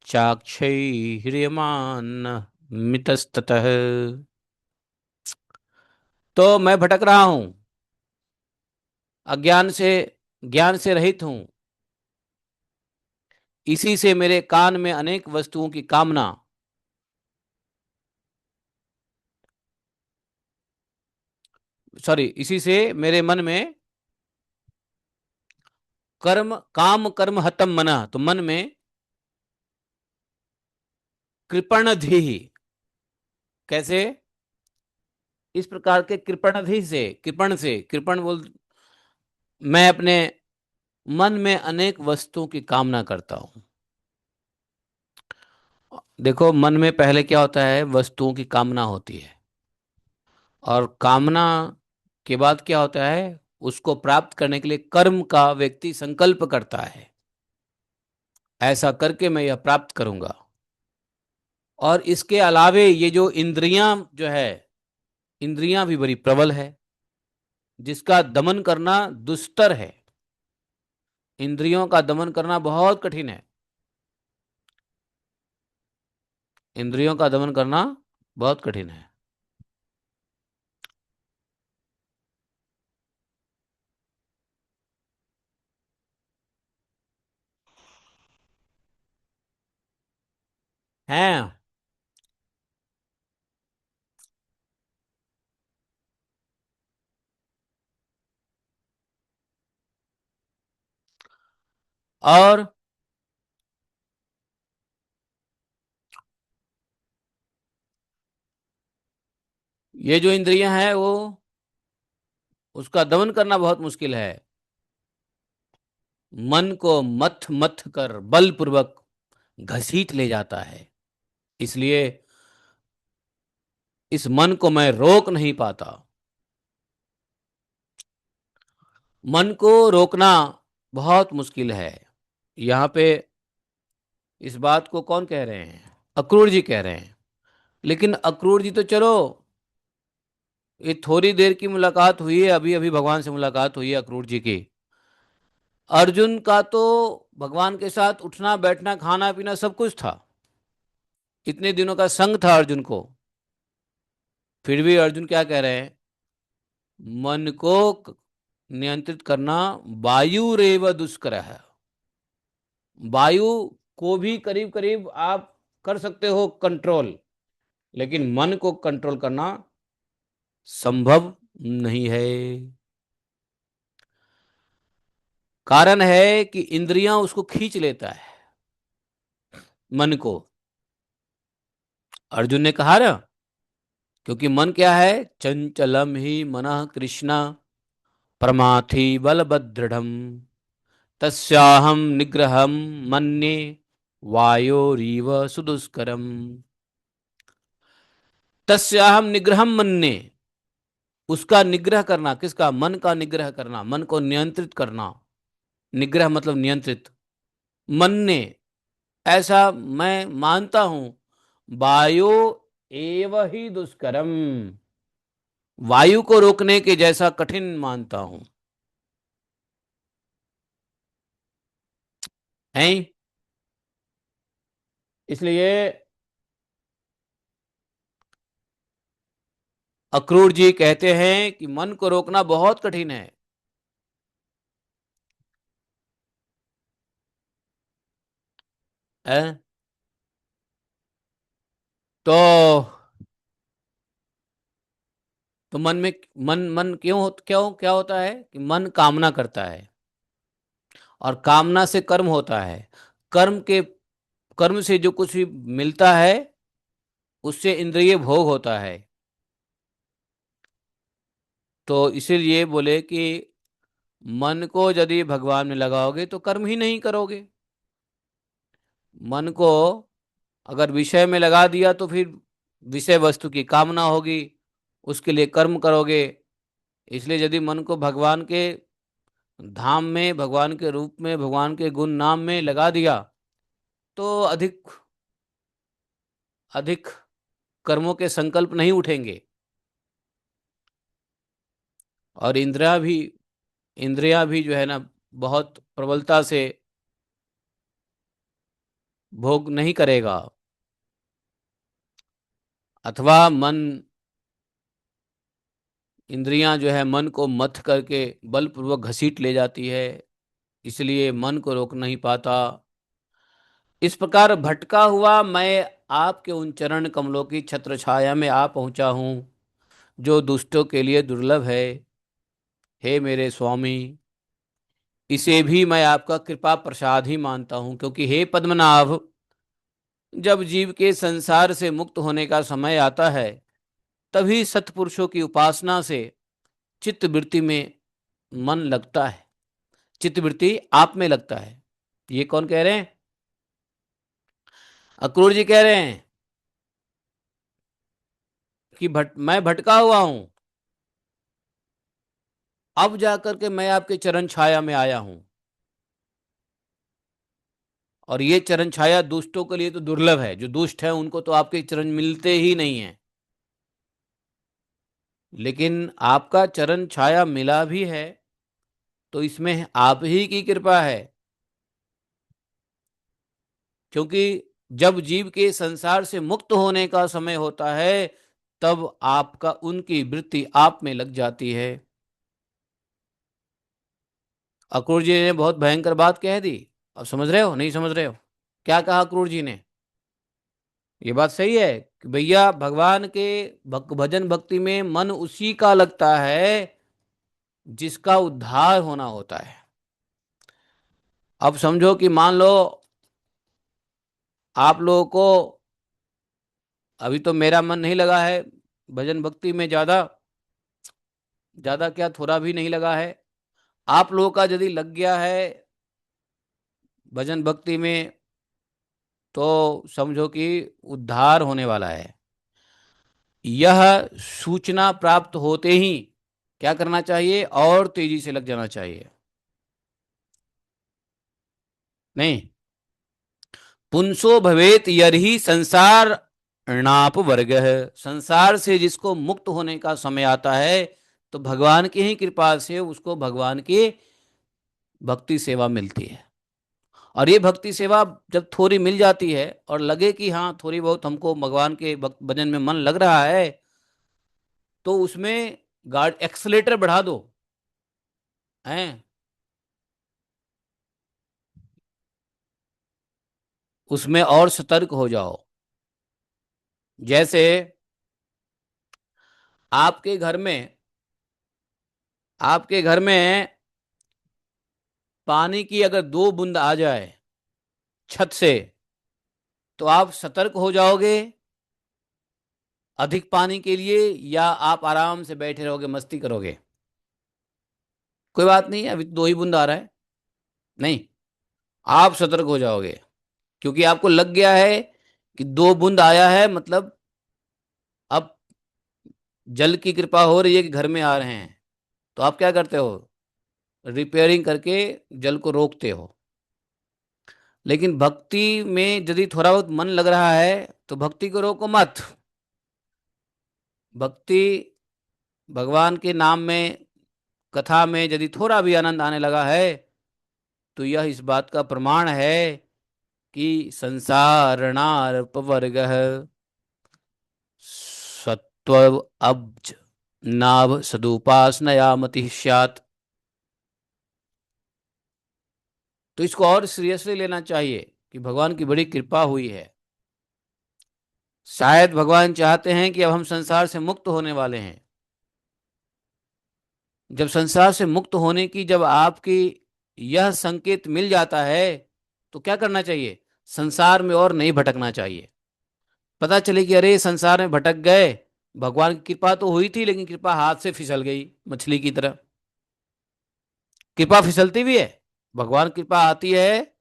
चाक्षैर्यमान मितस्ततः। तो मैं भटक रहा हूं, अज्ञान से, ज्ञान से रहित हूं। इसी से मेरे कान में अनेक वस्तुओं की कामना, सॉरी, इसी से मेरे मन में कर्म, काम कर्म हतम मना, तो मन में कृपणधि, कैसे, इस प्रकार के कृपणधि से, कृपण से, कृपण बोल, मैं अपने मन में अनेक वस्तुओं की कामना करता हूं। देखो, मन में पहले क्या होता है, वस्तुओं की कामना होती है, और कामना के बाद क्या होता है, उसको प्राप्त करने के लिए कर्म का व्यक्ति संकल्प करता है, ऐसा करके मैं यह प्राप्त करूंगा। और इसके अलावे ये जो इंद्रियां जो है, इंद्रियां भी बड़ी प्रबल है, जिसका दमन करना दुस्तर है। इंद्रियों का दमन करना बहुत कठिन है। इंद्रियों का दमन करना बहुत कठिन है। हैं। और ये जो इंद्रियां हैं वो, उसका दमन करना बहुत मुश्किल है। मन को मथ मथ कर बलपूर्वक घसीट ले जाता है। इसलिए इस मन को मैं रोक नहीं पाता। मन को रोकना बहुत मुश्किल है। यहाँ पे इस बात को कौन कह रहे हैं, अक्रूर जी कह रहे हैं। लेकिन अक्रूर जी तो चलो, ये थोड़ी देर की मुलाकात हुई है, अभी अभी भगवान से मुलाकात हुई है अक्रूर जी की। अर्जुन का तो भगवान के साथ उठना बैठना खाना पीना सब कुछ था, इतने दिनों का संग था अर्जुन को। फिर भी अर्जुन क्या कह रहे हैं, मन को नियंत्रित करना वायुरेव दुष्कर है। वायु को भी करीब करीब आप कर सकते हो कंट्रोल, लेकिन मन को कंट्रोल करना संभव नहीं है। कारण है कि इंद्रियां उसको खींच लेता है, मन को। अर्जुन ने कहा ना, क्योंकि मन क्या है, चंचलम ही मनः कृष्ण प्रमाथि बलभद्रढ़ तस्याहम निग्रहम मन्ये वायोरीव सुदुष्करम। तस्याहम निग्रहम मन्ये, उसका निग्रह करना, किसका, मन का निग्रह करना, मन को नियंत्रित करना। निग्रह मतलब नियंत्रित। मन्ये, ऐसा मैं मानता हूं, वायो एव ही दुष्करम, वायु को रोकने के जैसा कठिन मानता हूं। है। इसलिए अक्रूर जी कहते हैं कि मन को रोकना बहुत कठिन है। है? तो मन में, मन मन क्यों क्या क्या होता है कि मन कामना करता है, और कामना से कर्म होता है। कर्म के कर्म से जो कुछ भी मिलता है उससे इंद्रिय भोग होता है। तो इसीलिए बोले कि मन को यदि भगवान में लगाओगे तो कर्म ही नहीं करोगे। मन को अगर विषय में लगा दिया तो फिर विषय वस्तु की कामना होगी, उसके लिए कर्म करोगे। इसलिए यदि मन को भगवान के धाम में, भगवान के रूप में, भगवान के गुण नाम में लगा दिया तो अधिक अधिक कर्मों के संकल्प नहीं उठेंगे। और इंद्रियां भी जो है ना बहुत प्रबलता से भोग नहीं करेगा। अथवा इंद्रियां जो है मन को मथ करके बलपूर्वक घसीट ले जाती है, इसलिए मन को रोक नहीं पाता। इस प्रकार भटका हुआ मैं आपके उन चरण कमलों की छत्र छाया में आ पहुंचा हूं, जो दुष्टों के लिए दुर्लभ है। हे मेरे स्वामी, इसे भी मैं आपका कृपा प्रसाद ही मानता हूं, क्योंकि हे पद्मनाभ, जब जीव के संसार से मुक्त होने का समय आता है तभी सत्पुरुषों की उपासना से चित्तवृत्ति में मन लगता है, चित्तवृत्ति आप में लगता है। ये कौन कह रहे हैं? अक्रूर जी कह रहे हैं कि मैं भटका हुआ हूं, अब जाकर के मैं आपके चरण छाया में आया हूं। और ये चरण छाया दुष्टों के लिए तो दुर्लभ है, जो दुष्ट है उनको तो आपके चरण मिलते ही नहीं है। लेकिन आपका चरण छाया मिला भी है तो इसमें आप ही की कृपा है, क्योंकि जब जीव के संसार से मुक्त होने का समय होता है तब आपका उनकी वृत्ति आप में लग जाती है। अक्रूर जी ने बहुत भयंकर बात कह दी। अब समझ रहे हो, नहीं समझ रहे हो? क्या कहा अक्रूर जी ने? ये बात सही है कि भैया भगवान के भजन भक्ति में मन उसी का लगता है जिसका उद्धार होना होता है। अब समझो कि मान लो आप लोगों को अभी तो मेरा मन नहीं लगा है भजन भक्ति में, ज्यादा ज्यादा क्या थोड़ा भी नहीं लगा है। आप लोगों का यदि लग गया है भजन भक्ति में तो समझो कि उद्धार होने वाला है। यह सूचना प्राप्त होते ही क्या करना चाहिए? और तेजी से लग जाना चाहिए। नहीं, पुंसो भवेत यरहि संसार णाप वर्ग है। संसार से जिसको मुक्त होने का समय आता है तो भगवान की ही कृपा से उसको भगवान की भक्ति सेवा मिलती है। और ये भक्ति सेवा जब थोड़ी मिल जाती है और लगे कि हाँ थोड़ी बहुत हमको भगवान के भजन में मन लग रहा है, तो उसमें गार्ड एक्सलेटर बढ़ा दो हैं, उसमें और सतर्क हो जाओ। जैसे आपके घर में आपके घर में पानी की अगर 2 बूंद आ जाए छत से तो आप सतर्क हो जाओगे अधिक पानी के लिए, या आप आराम से बैठे रहोगे मस्ती करोगे? कोई बात नहीं, अभी 2 ही बूंद आ रहा है। नहीं, आप सतर्क हो जाओगे, क्योंकि आपको लग गया है कि 2 बूंद आया है, मतलब अब जल की कृपा हो रही है कि घर में आ रहे हैं। तो आप क्या करते हो? रिपेयरिंग करके जल को रोकते हो। लेकिन भक्ति में यदि थोड़ा बहुत मन लग रहा है तो भक्ति को रोको मत। भक्ति भगवान के नाम में, कथा में यदि थोड़ा भी आनंद आने लगा है तो यह इस बात का प्रमाण है कि संसारणार्पवर्ग सत्व अब्ज नाभ सदुपासनया मति स्यात्। तो इसको और सीरियसली लेना चाहिए कि भगवान की बड़ी कृपा हुई है। शायद भगवान चाहते हैं कि अब हम संसार से मुक्त होने वाले हैं। जब संसार से मुक्त होने की जब आपकी यह संकेत मिल जाता है तो क्या करना चाहिए? संसार में और नहीं भटकना चाहिए। पता चले कि अरे संसार में भटक गए, भगवान की कृपा तो हुई थी लेकिन कृपा हाथ से फिसल गई मछली की तरह। कृपा फिसलती भी है। भगवान कृपा आती है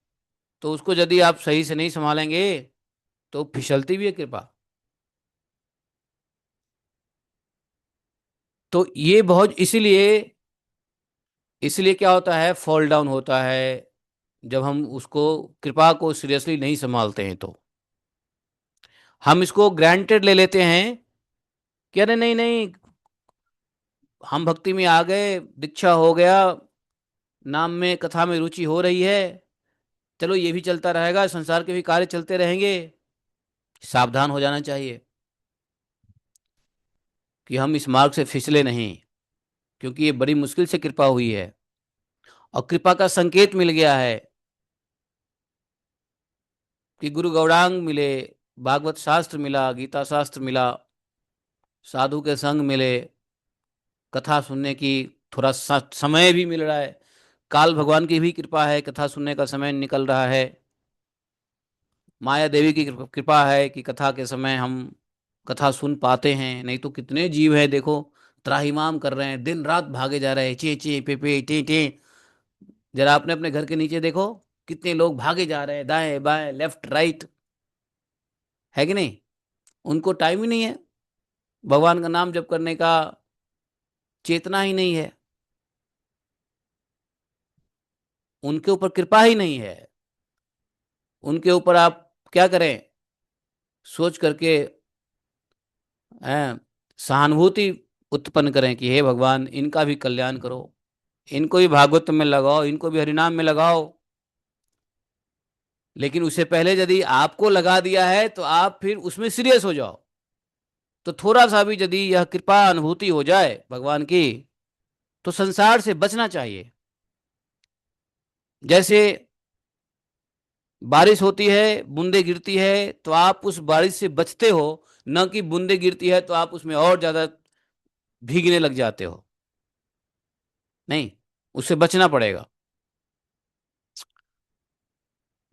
तो उसको यदि आप सही से नहीं संभालेंगे तो फिसलती भी है कृपा। तो ये बहुत इसीलिए, इसलिए क्या होता है, फॉल डाउन होता है जब हम उसको, कृपा को सीरियसली नहीं संभालते हैं। तो हम इसको ग्रांटेड ले लेते हैं कि अरे नहीं नहीं, हम भक्ति में आ गए, दीक्षा हो गया, नाम में कथा में रुचि हो रही है, चलो ये भी चलता रहेगा, संसार के भी कार्य चलते रहेंगे। सावधान हो जाना चाहिए कि हम इस मार्ग से फिसले नहीं, क्योंकि ये बड़ी मुश्किल से कृपा हुई है और कृपा का संकेत मिल गया है कि गुरु गौड़ांग मिले, भागवत शास्त्र मिला, गीता शास्त्र मिला, साधु के संग मिले, कथा सुनने की थोड़ा समय भी मिल रहा है। काल भगवान की भी कृपा है, कथा सुनने का समय निकल रहा है। माया देवी की कृपा है कि कथा के समय हम कथा सुन पाते हैं। नहीं तो कितने जीव हैं देखो, त्राहिमाम कर रहे हैं, दिन रात भागे जा रहे हैं, चे चे पे टे टे। जरा आपने अपने घर के नीचे देखो, कितने लोग भागे जा रहे हैं, दाएं बाएं लेफ्ट राइट, है कि नहीं? उनको टाइम ही नहीं है, भगवान का नाम जप करने का चेतना ही नहीं है, उनके ऊपर कृपा ही नहीं है। उनके ऊपर आप क्या करें, सोच करके सहानुभूति उत्पन्न करें कि हे भगवान इनका भी कल्याण करो, इनको भी भागवत में लगाओ, इनको भी हरिनाम में लगाओ। लेकिन उससे पहले यदि आपको लगा दिया है तो आप फिर उसमें सीरियस हो जाओ। तो थोड़ा सा भी यदि यह कृपा अनुभूति हो जाए भगवान की, तो संसार से बचना चाहिए। जैसे बारिश होती है, बूंदे गिरती है, तो आप उस बारिश से बचते हो, न कि बूंदे गिरती है तो आप उसमें और ज्यादा भीगने लग जाते हो। नहीं, उससे बचना पड़ेगा।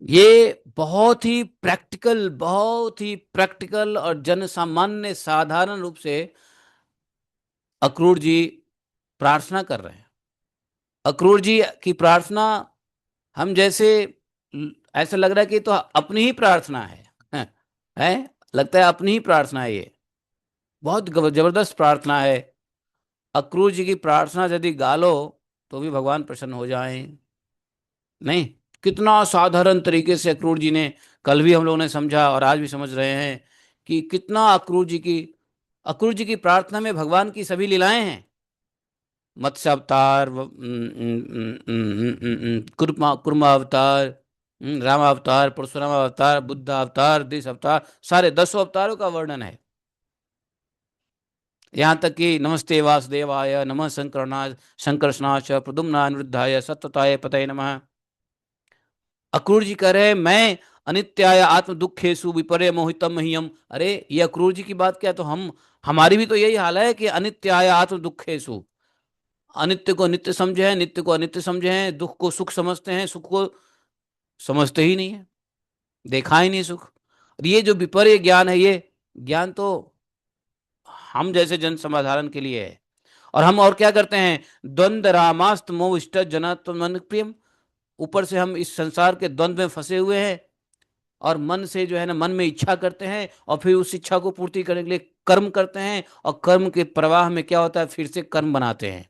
ये बहुत ही प्रैक्टिकल और जन सामान्य साधारण रूप से अक्रूर जी प्रार्थना कर रहे हैं। अक्रूर जी की प्रार्थना हम जैसे ऐसा लग रहा है कि तो अपनी ही प्रार्थना है, है? लगता है अपनी ही प्रार्थना है ये। बहुत जबरदस्त प्रार्थना है। अक्रूर जी की प्रार्थना यदि गालो तो भी भगवान प्रसन्न हो जाएं। नहीं, कितना साधारण तरीके से अक्रूर जी ने, कल भी हम लोगों ने समझा और आज भी समझ रहे हैं कि कितना अक्रूर जी की प्रार्थना में भगवान की सभी लीलाएं हैं। मत्स्य अवतार, कुर्मा कुर्मा अवतार, राम अवतार, परशुराम अवतार, बुद्ध अवतार, देश अवतार, सारे 10 अवतारों का वर्णन है। यहाँ तक कि नमस्ते वासुदेवाय, नमः शंकरनाथ शंकरस्नाच प्रद्युम्नाय अनिरुद्धाय सत्वताय पतये नमः। अक्रूर जी कह रहे हैं मैं अनित्याय आत्म दुखेशु विपर्य मोहितम मह्यम। अरे ये अक्रूर जी की बात क्या, तो हम, हमारी भी तो यही हाल है कि अनित्याय आत्म दुखेशु, अनित्य को नित्य समझे हैं, नित्य को अनित्य समझे हैं, दुख को सुख समझते हैं, सुख को समझते ही नहीं है, देखा ही नहीं सुख। और ये जो विपर्य ज्ञान है, ये ज्ञान तो हम जैसे जन समाधान के लिए है। और हम और क्या करते हैं, द्वंद रामास्त मोह इष्ट जनत मन प्रियम। ऊपर से हम इस संसार के द्वंद्व में फंसे हुए हैं और मन से जो है ना, मन में इच्छा करते हैं और फिर उस इच्छा को पूर्ति करने के लिए कर्म करते हैं, और कर्म के प्रवाह में क्या होता है, फिर से कर्म बनाते हैं,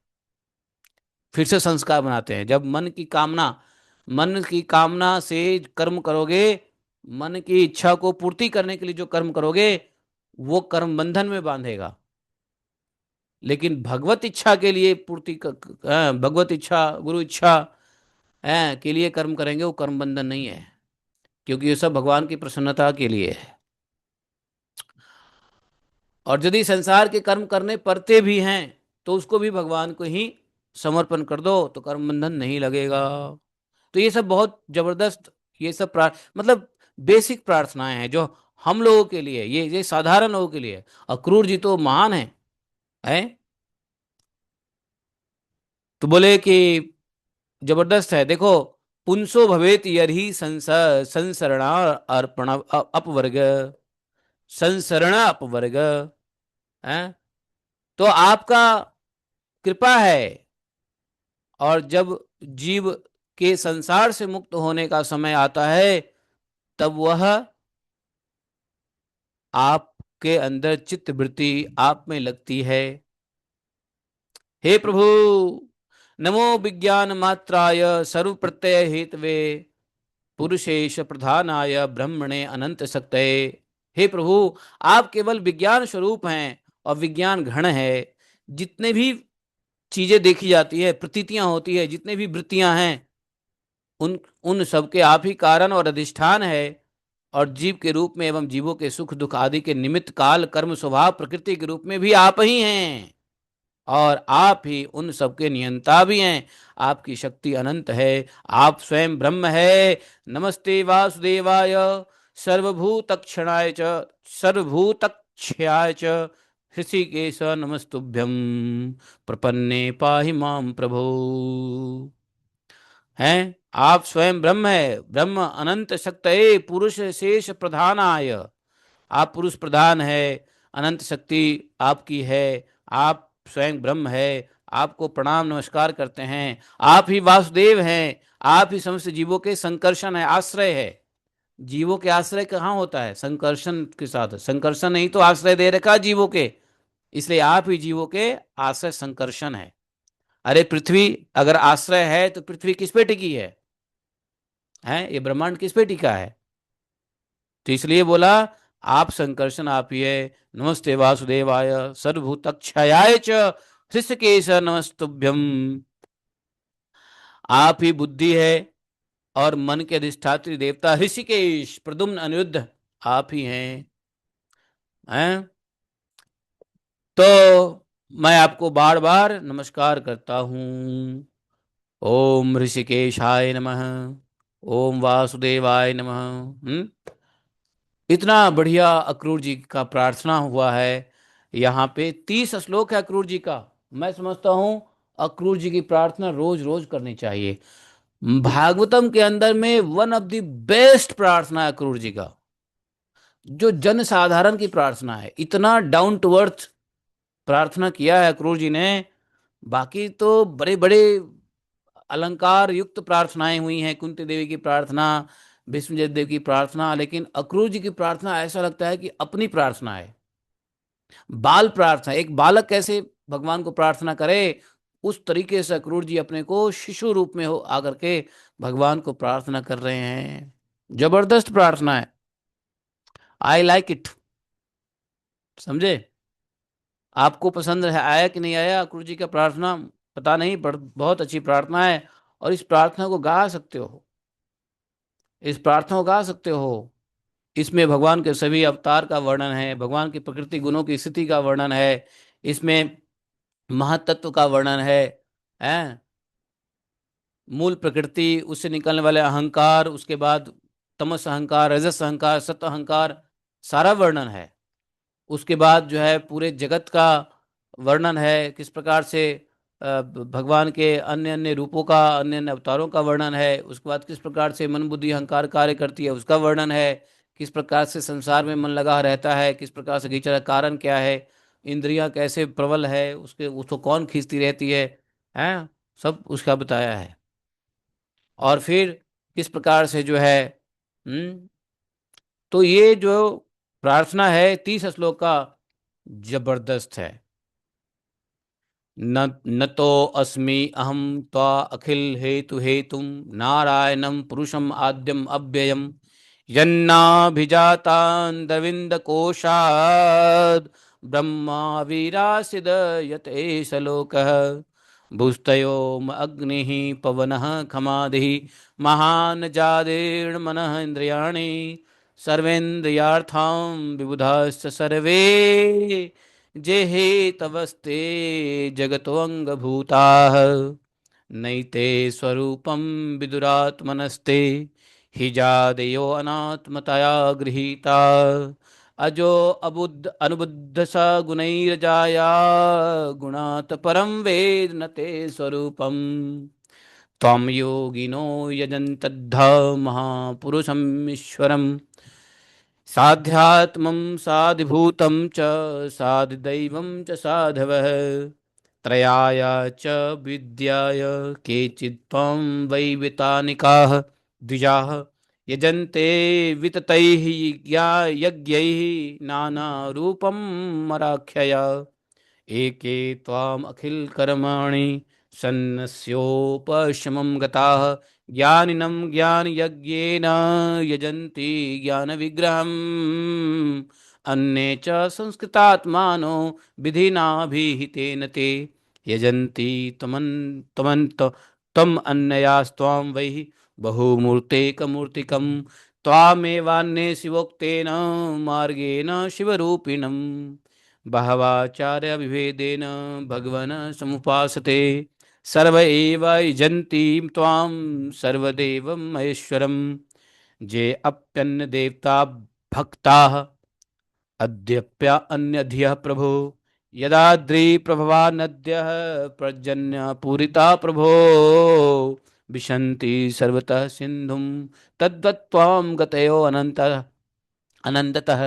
फिर से संस्कार बनाते हैं। जब मन की कामना से कर्म करोगे, मन की इच्छा को पूर्ति करने के लिए जो कर्म करोगे, वो कर्म बंधन में बांधेगा। लेकिन भगवत इच्छा के लिए भगवत इच्छा, गुरु इच्छा के लिए कर्म करेंगे, वो कर्म बंधन नहीं है, क्योंकि ये सब भगवान की प्रसन्नता के लिए है। और यदि संसार के कर्म करने पड़ते भी हैं तो उसको भी भगवान को ही समर्पण कर दो, तो कर्म बंधन नहीं लगेगा। तो ये सब बहुत जबरदस्त, ये सब मतलब बेसिक प्रार्थनाएं हैं जो हम लोगों के लिए, ये साधारण लोगों के लिए है। अक्रूर जी तो महान है? तो बोले कि जबरदस्त है, देखो। पुंसो भवेत यर्हि संसरणा अर्पण अपवर्ग, संसरण अपवर्ग है। तो आपका कृपा है, और जब जीव के संसार से मुक्त होने का समय आता है, तब वह आपके अंदर चित्त वृत्ति आप में लगती है। हे प्रभु, नमो विज्ञान मात्राय सर्व प्रत्यय हेतवे पुरुषेश प्रधानाय ब्रह्मणे अनंत शक्तये। हे प्रभु, आप केवल विज्ञान स्वरूप हैं और विज्ञान घन है। जितने भी चीजें देखी जाती है, प्रतीतियां होती है, जितने भी वृत्तियां हैं, उन उन सबके आप ही कारण और अधिष्ठान है। और जीव के रूप में एवं जीवों के सुख दुख आदि के निमित्त काल कर्म स्वभाव प्रकृति के रूप में भी आप ही हैं, और आप ही उन सबके नियंता भी हैं। आपकी शक्ति अनंत है, आप स्वयं ब्रह्म है। नमस्ते वासुदेवाय सर्वभूतक्षणाय च सर्वभूतक्षयाय च ऋषिकेश नमस्तुभ्यं प्रपन्ने पाहि मां प्रभो। हैं, आप स्वयं ब्रह्म है, ब्रह्म अनंत शक्तये पुरुष शेष प्रधानाय। आप पुरुष प्रधान है, अनंत शक्ति आपकी है, आप स्वयं ब्रह्म है। आपको प्रणाम नमस्कार करते हैं। आप ही वासुदेव हैं, आप ही समस्त जीवों के संकर्षण है, आश्रय है। जीवों के आश्रय कहाँ होता है? संकर्षण के साथ। संकर्षण नहीं तो आश्रय दे रखा जीवों के, इसलिए आप ही जीवों के आश्रय संकर्षण है। अरे पृथ्वी अगर आश्रय है तो पृथ्वी किस पे टिकी है? हैं, ये ब्रह्मांड किस पे टिका है? तो इसलिए बोला आप संकर्षण आप ही है। नमस्ते वासुदेवाय सर्वभूतक्षयाय च हृषिकेश नमस्तुभ्यम। आप ही बुद्धि है और मन के अधिष्ठात्री देवता ऋषिकेश प्रद्युम्न अनिरुद्ध आप ही हैं। तो मैं आपको बार बार नमस्कार करता हूँ। ओम ऋषिकेशाय नमः, ओम वासुदेवाय नमः। इतना बढ़िया अक्रूर जी का प्रार्थना हुआ है। यहाँ पे 30 श्लोक है अक्रूर जी का। मैं समझता हूँ अक्रूर जी की प्रार्थना रोज रोज करनी चाहिए। भागवतम के अंदर में वन ऑफ द बेस्ट प्रार्थना है अक्रूर जी का, जो जन साधारण की प्रार्थना है। इतना डाउन टू अर्थ प्रार्थना किया है अक्रूर जी ने। बाकी तो बड़े बड़े अलंकार युक्त प्रार्थनाएं हुई हैं, कुंती देवी की प्रार्थना, विष्णु देव की प्रार्थना, लेकिन अक्रूर जी की प्रार्थना ऐसा लगता है कि अपनी प्रार्थना है, बाल प्रार्थना। एक बालक कैसे भगवान को प्रार्थना करे, उस तरीके से अक्रूर जी अपने को शिशु रूप में हो आकर के भगवान को प्रार्थना कर रहे हैं। जबरदस्त प्रार्थना है, आई लाइक इट। समझे? आपको पसंद है, आया कि नहीं आया अक्रूर जी का प्रार्थना पता नहीं, पर बहुत अच्छी प्रार्थना है। और इस प्रार्थना को गा सकते हो, इस प्रार्थना को गा सकते हो। इसमें भगवान के सभी अवतार का वर्णन है, भगवान की प्रकृति गुणों की स्थिति का वर्णन है, इसमें महातत्व का वर्णन है, मूल प्रकृति, उससे निकलने वाले अहंकार, उसके बाद तमस अहंकार, रजस अहंकार, सत्व अहंकार, सारा वर्णन है। उसके बाद जो है पूरे जगत का वर्णन है, किस प्रकार से भगवान के अन्य अन्य रूपों का, अन्य अन्य अवतारों का वर्णन है। उसके बाद किस प्रकार से मन बुद्धि अहंकार कार्य करती है, उसका वर्णन है। किस प्रकार से संसार में मन लगा रहता है, किस प्रकार से खींचा, कारण क्या है, इंद्रियां कैसे प्रबल है, उसके उसको कौन खींचती रहती है, सब उसका बताया है। और फिर किस प्रकार से जो है, हम्म तो ये जो प्रार्थना है 30 श्लोक का, जबरदस्त है। न तो अस्मि अहम त्वा अखिल हेतु हेतुम नारायणम पुरुषम आद्यम अव्ययम यन्नाभिजातांदविंद कोशाद ब्रह्मा वीरासिद यतेश लोकः भूस्तयो अग्निः पवनः खमादिः महान जादेर्ण मनः इंद्रियाणि सर्वेन्द्रियार्थां विबुधाश्च सर्वे जेहे तवस्ते जगतोऽङ्गभूताः नैते स्वरूपं विदुरात्मनस्ते हि जादयो अनात्मतया गृहीता अजो अबुद्ध अनुबुद्ध स गुणैर्जाया गुणात् परं वेद न ते स्वरूपम् त्वां योगिनो यजन्तद्ध महापुरुषमीश्वरम् साध्यात्मं साधिभूतं च साधिदैवं च साधवः त्रयाय च विद्याय केचित्त्वं वैवितानिकाः द्विजाः यजन्ते विततैः यज्ञैः नानारूपं मराख्यया एके त्वाम् अखिलकर्माणि सन्न्यस्योपशमं गताः ज्ञानिनं ज्ञानयज्ञेन यजन्ति ज्ञानविग्रहम् अन्ये च संस्कृतात्मानो विधिनाभिहितेन ते यजन्ति त्वम् अन्ययास्त्वां वै बहुमूर्तेकमूर्तिकं त्वामेवान्ये शिवोक्तेन मार्गेण शिवरूपिणम् बहवाचार्य विभेदेन भगवन् समुपासते सर्व एव यजन्ति त्वां सर्वदेवं महेश्वरम् जे अप्यन्य देवता भक्ताः अद्यप्य अन्यधियः प्रभो यदाद्रि प्रभवा नद्यः पर्जन्यपूरिता प्रभो विशन्ति सर्वतः सिन्धुं तद्वत् त्वां गतयो अनन्ततः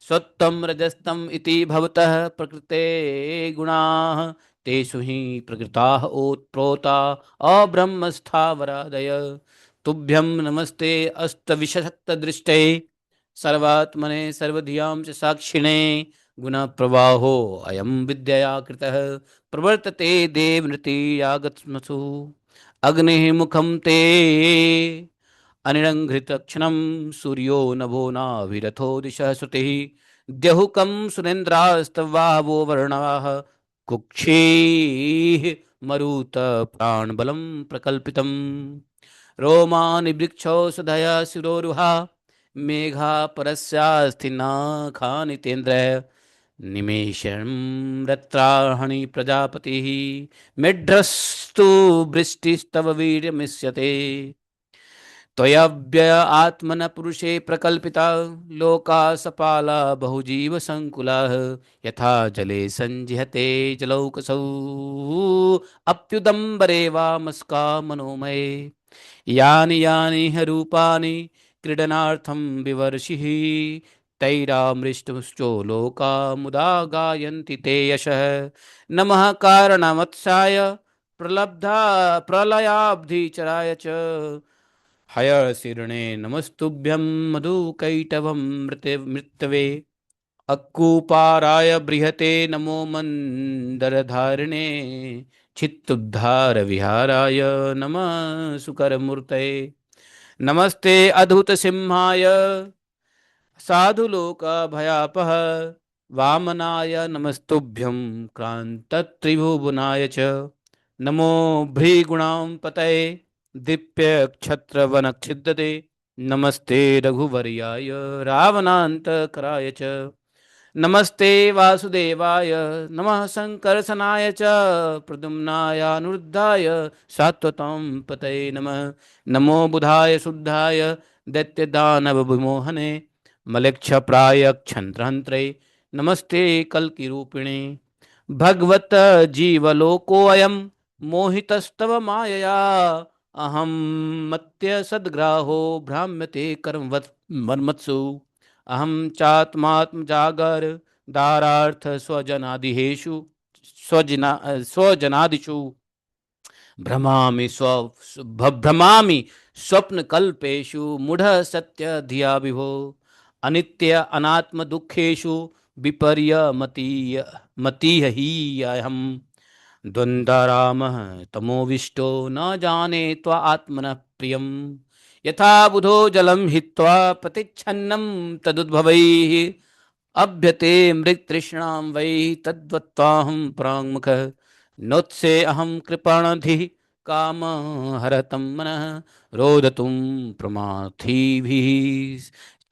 सत्त्वं रजस्तम इति भवतः प्रकृते गुणाः तेषु हि प्रकृताः ओत्प्रोता अब्रह्मस्थावरादय तुभ्यं नमस्ते अस्तविशक्तदृष्टे सर्वात्मने सर्वधियां च साक्षिणे गुणप्रवाहो अयं विद्यया कृतः प्रवर्तते देवनृतीयागतस्मसु अग्निः मुखं ते अनिरङ्घृतक्षणं सूर्यो नभो नाभिरथो दिशः श्रुतिः द्यहुकं सुरेन्द्रास्तवावो वर्णाः कुक्षीः मरुत प्राणबलं प्रकल्पितम् रोमानि वृक्षौषधया शिरोरुहा मेघा परस्यास्थिना खानितेन्द्र निमेषं रत्राहणि प्रजापतिः मेढ्रस्तु वृष्टिस्तव वीर्यमिष्यते त्वयव्यय आत्मन पुरुषे प्रकल्पिता लोका सपाला बहुजीव संकुलाः यथा जले संजिहते जलौकसौ अप्युदम्बरे वामस्का मनोमये यानि यानि ह रूपाणि क्रीडनार्थं विवर्षिः तैरामृष्टुश्चो लोका मुदा गायन्ति ते यशः नमः कारणवत्साय प्रलब्धा प्रलयाब्धिचराय च हयशीर्णे नमस्तुभ्यं मधुकैटभं मृतवे अक्कूपाराय बृहते नमो मन्दरधारिणे चित्तुद्धार विहाराय नमः सुकरमूर्तये नमस्ते अद्भुतसिंहाय साधुलोकभयापः वामनाय नमस्तुभ्यं क्रान्तत्रिभुवनाय च नमो भ्रीगुणां पतये दीप्यक्षत्रवनच्छिद्यते नमस्ते रघुवर्याय रावणान्तकराय च नमस्ते वासुदेवाय नमः संकर्षणाय च प्रद्युम्नाय अनिरुद्धाय सात्वतं पतये नमः नमो बुधाय शुद्धाय दैत्यदानवविमोहने मलेक्षप्राय क्षंत्रहंत्रे नमस्ते कल्किरूपिणे भगवत जीवलोकोऽयं मोहितस्तव मायया अहं मत्य सद्ग्राहो भ्राम्यते कर्मवत् मन्मत्सु अहं चात्मात्मजागर दारार्थ स्वजनादिहेषु स्वजनादिषु भ्रमामि स्वप्नकल्पेषु मूढ़ सत्य धिया विभो अनित्य अनात्म दुखेषु विपर्यमतीय मतीह ही अहम द्वन्द्वारामः तमोविष्टो न जाने त्वा आत्मनः प्रियम् यथा बुधो जलं हित्वा प्रतिच्छन्नं तदुद्भवैः अभ्यते मृतृष्णां वै तद्वत्त्वाहं प्राङ्मुखः नोत्से अहं कृपाणधिः काम हरतं मनः रोदतुं प्रमाथिभिः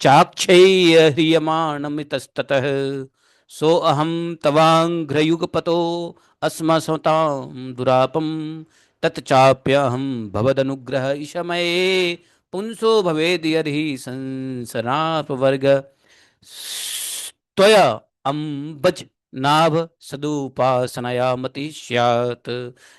चाक्षैः ह्रियमाणमितस्ततः सो अहं तवाङ्घ्रयुगपतो अस्मसतां दुरापं तच्चाप्यहं भवदनुग्रह ईशमये पुंसो भवेद्यर्हि संसरापवर्ग त्वया अम्बज नाभ सदुपासनया मति स्यात्।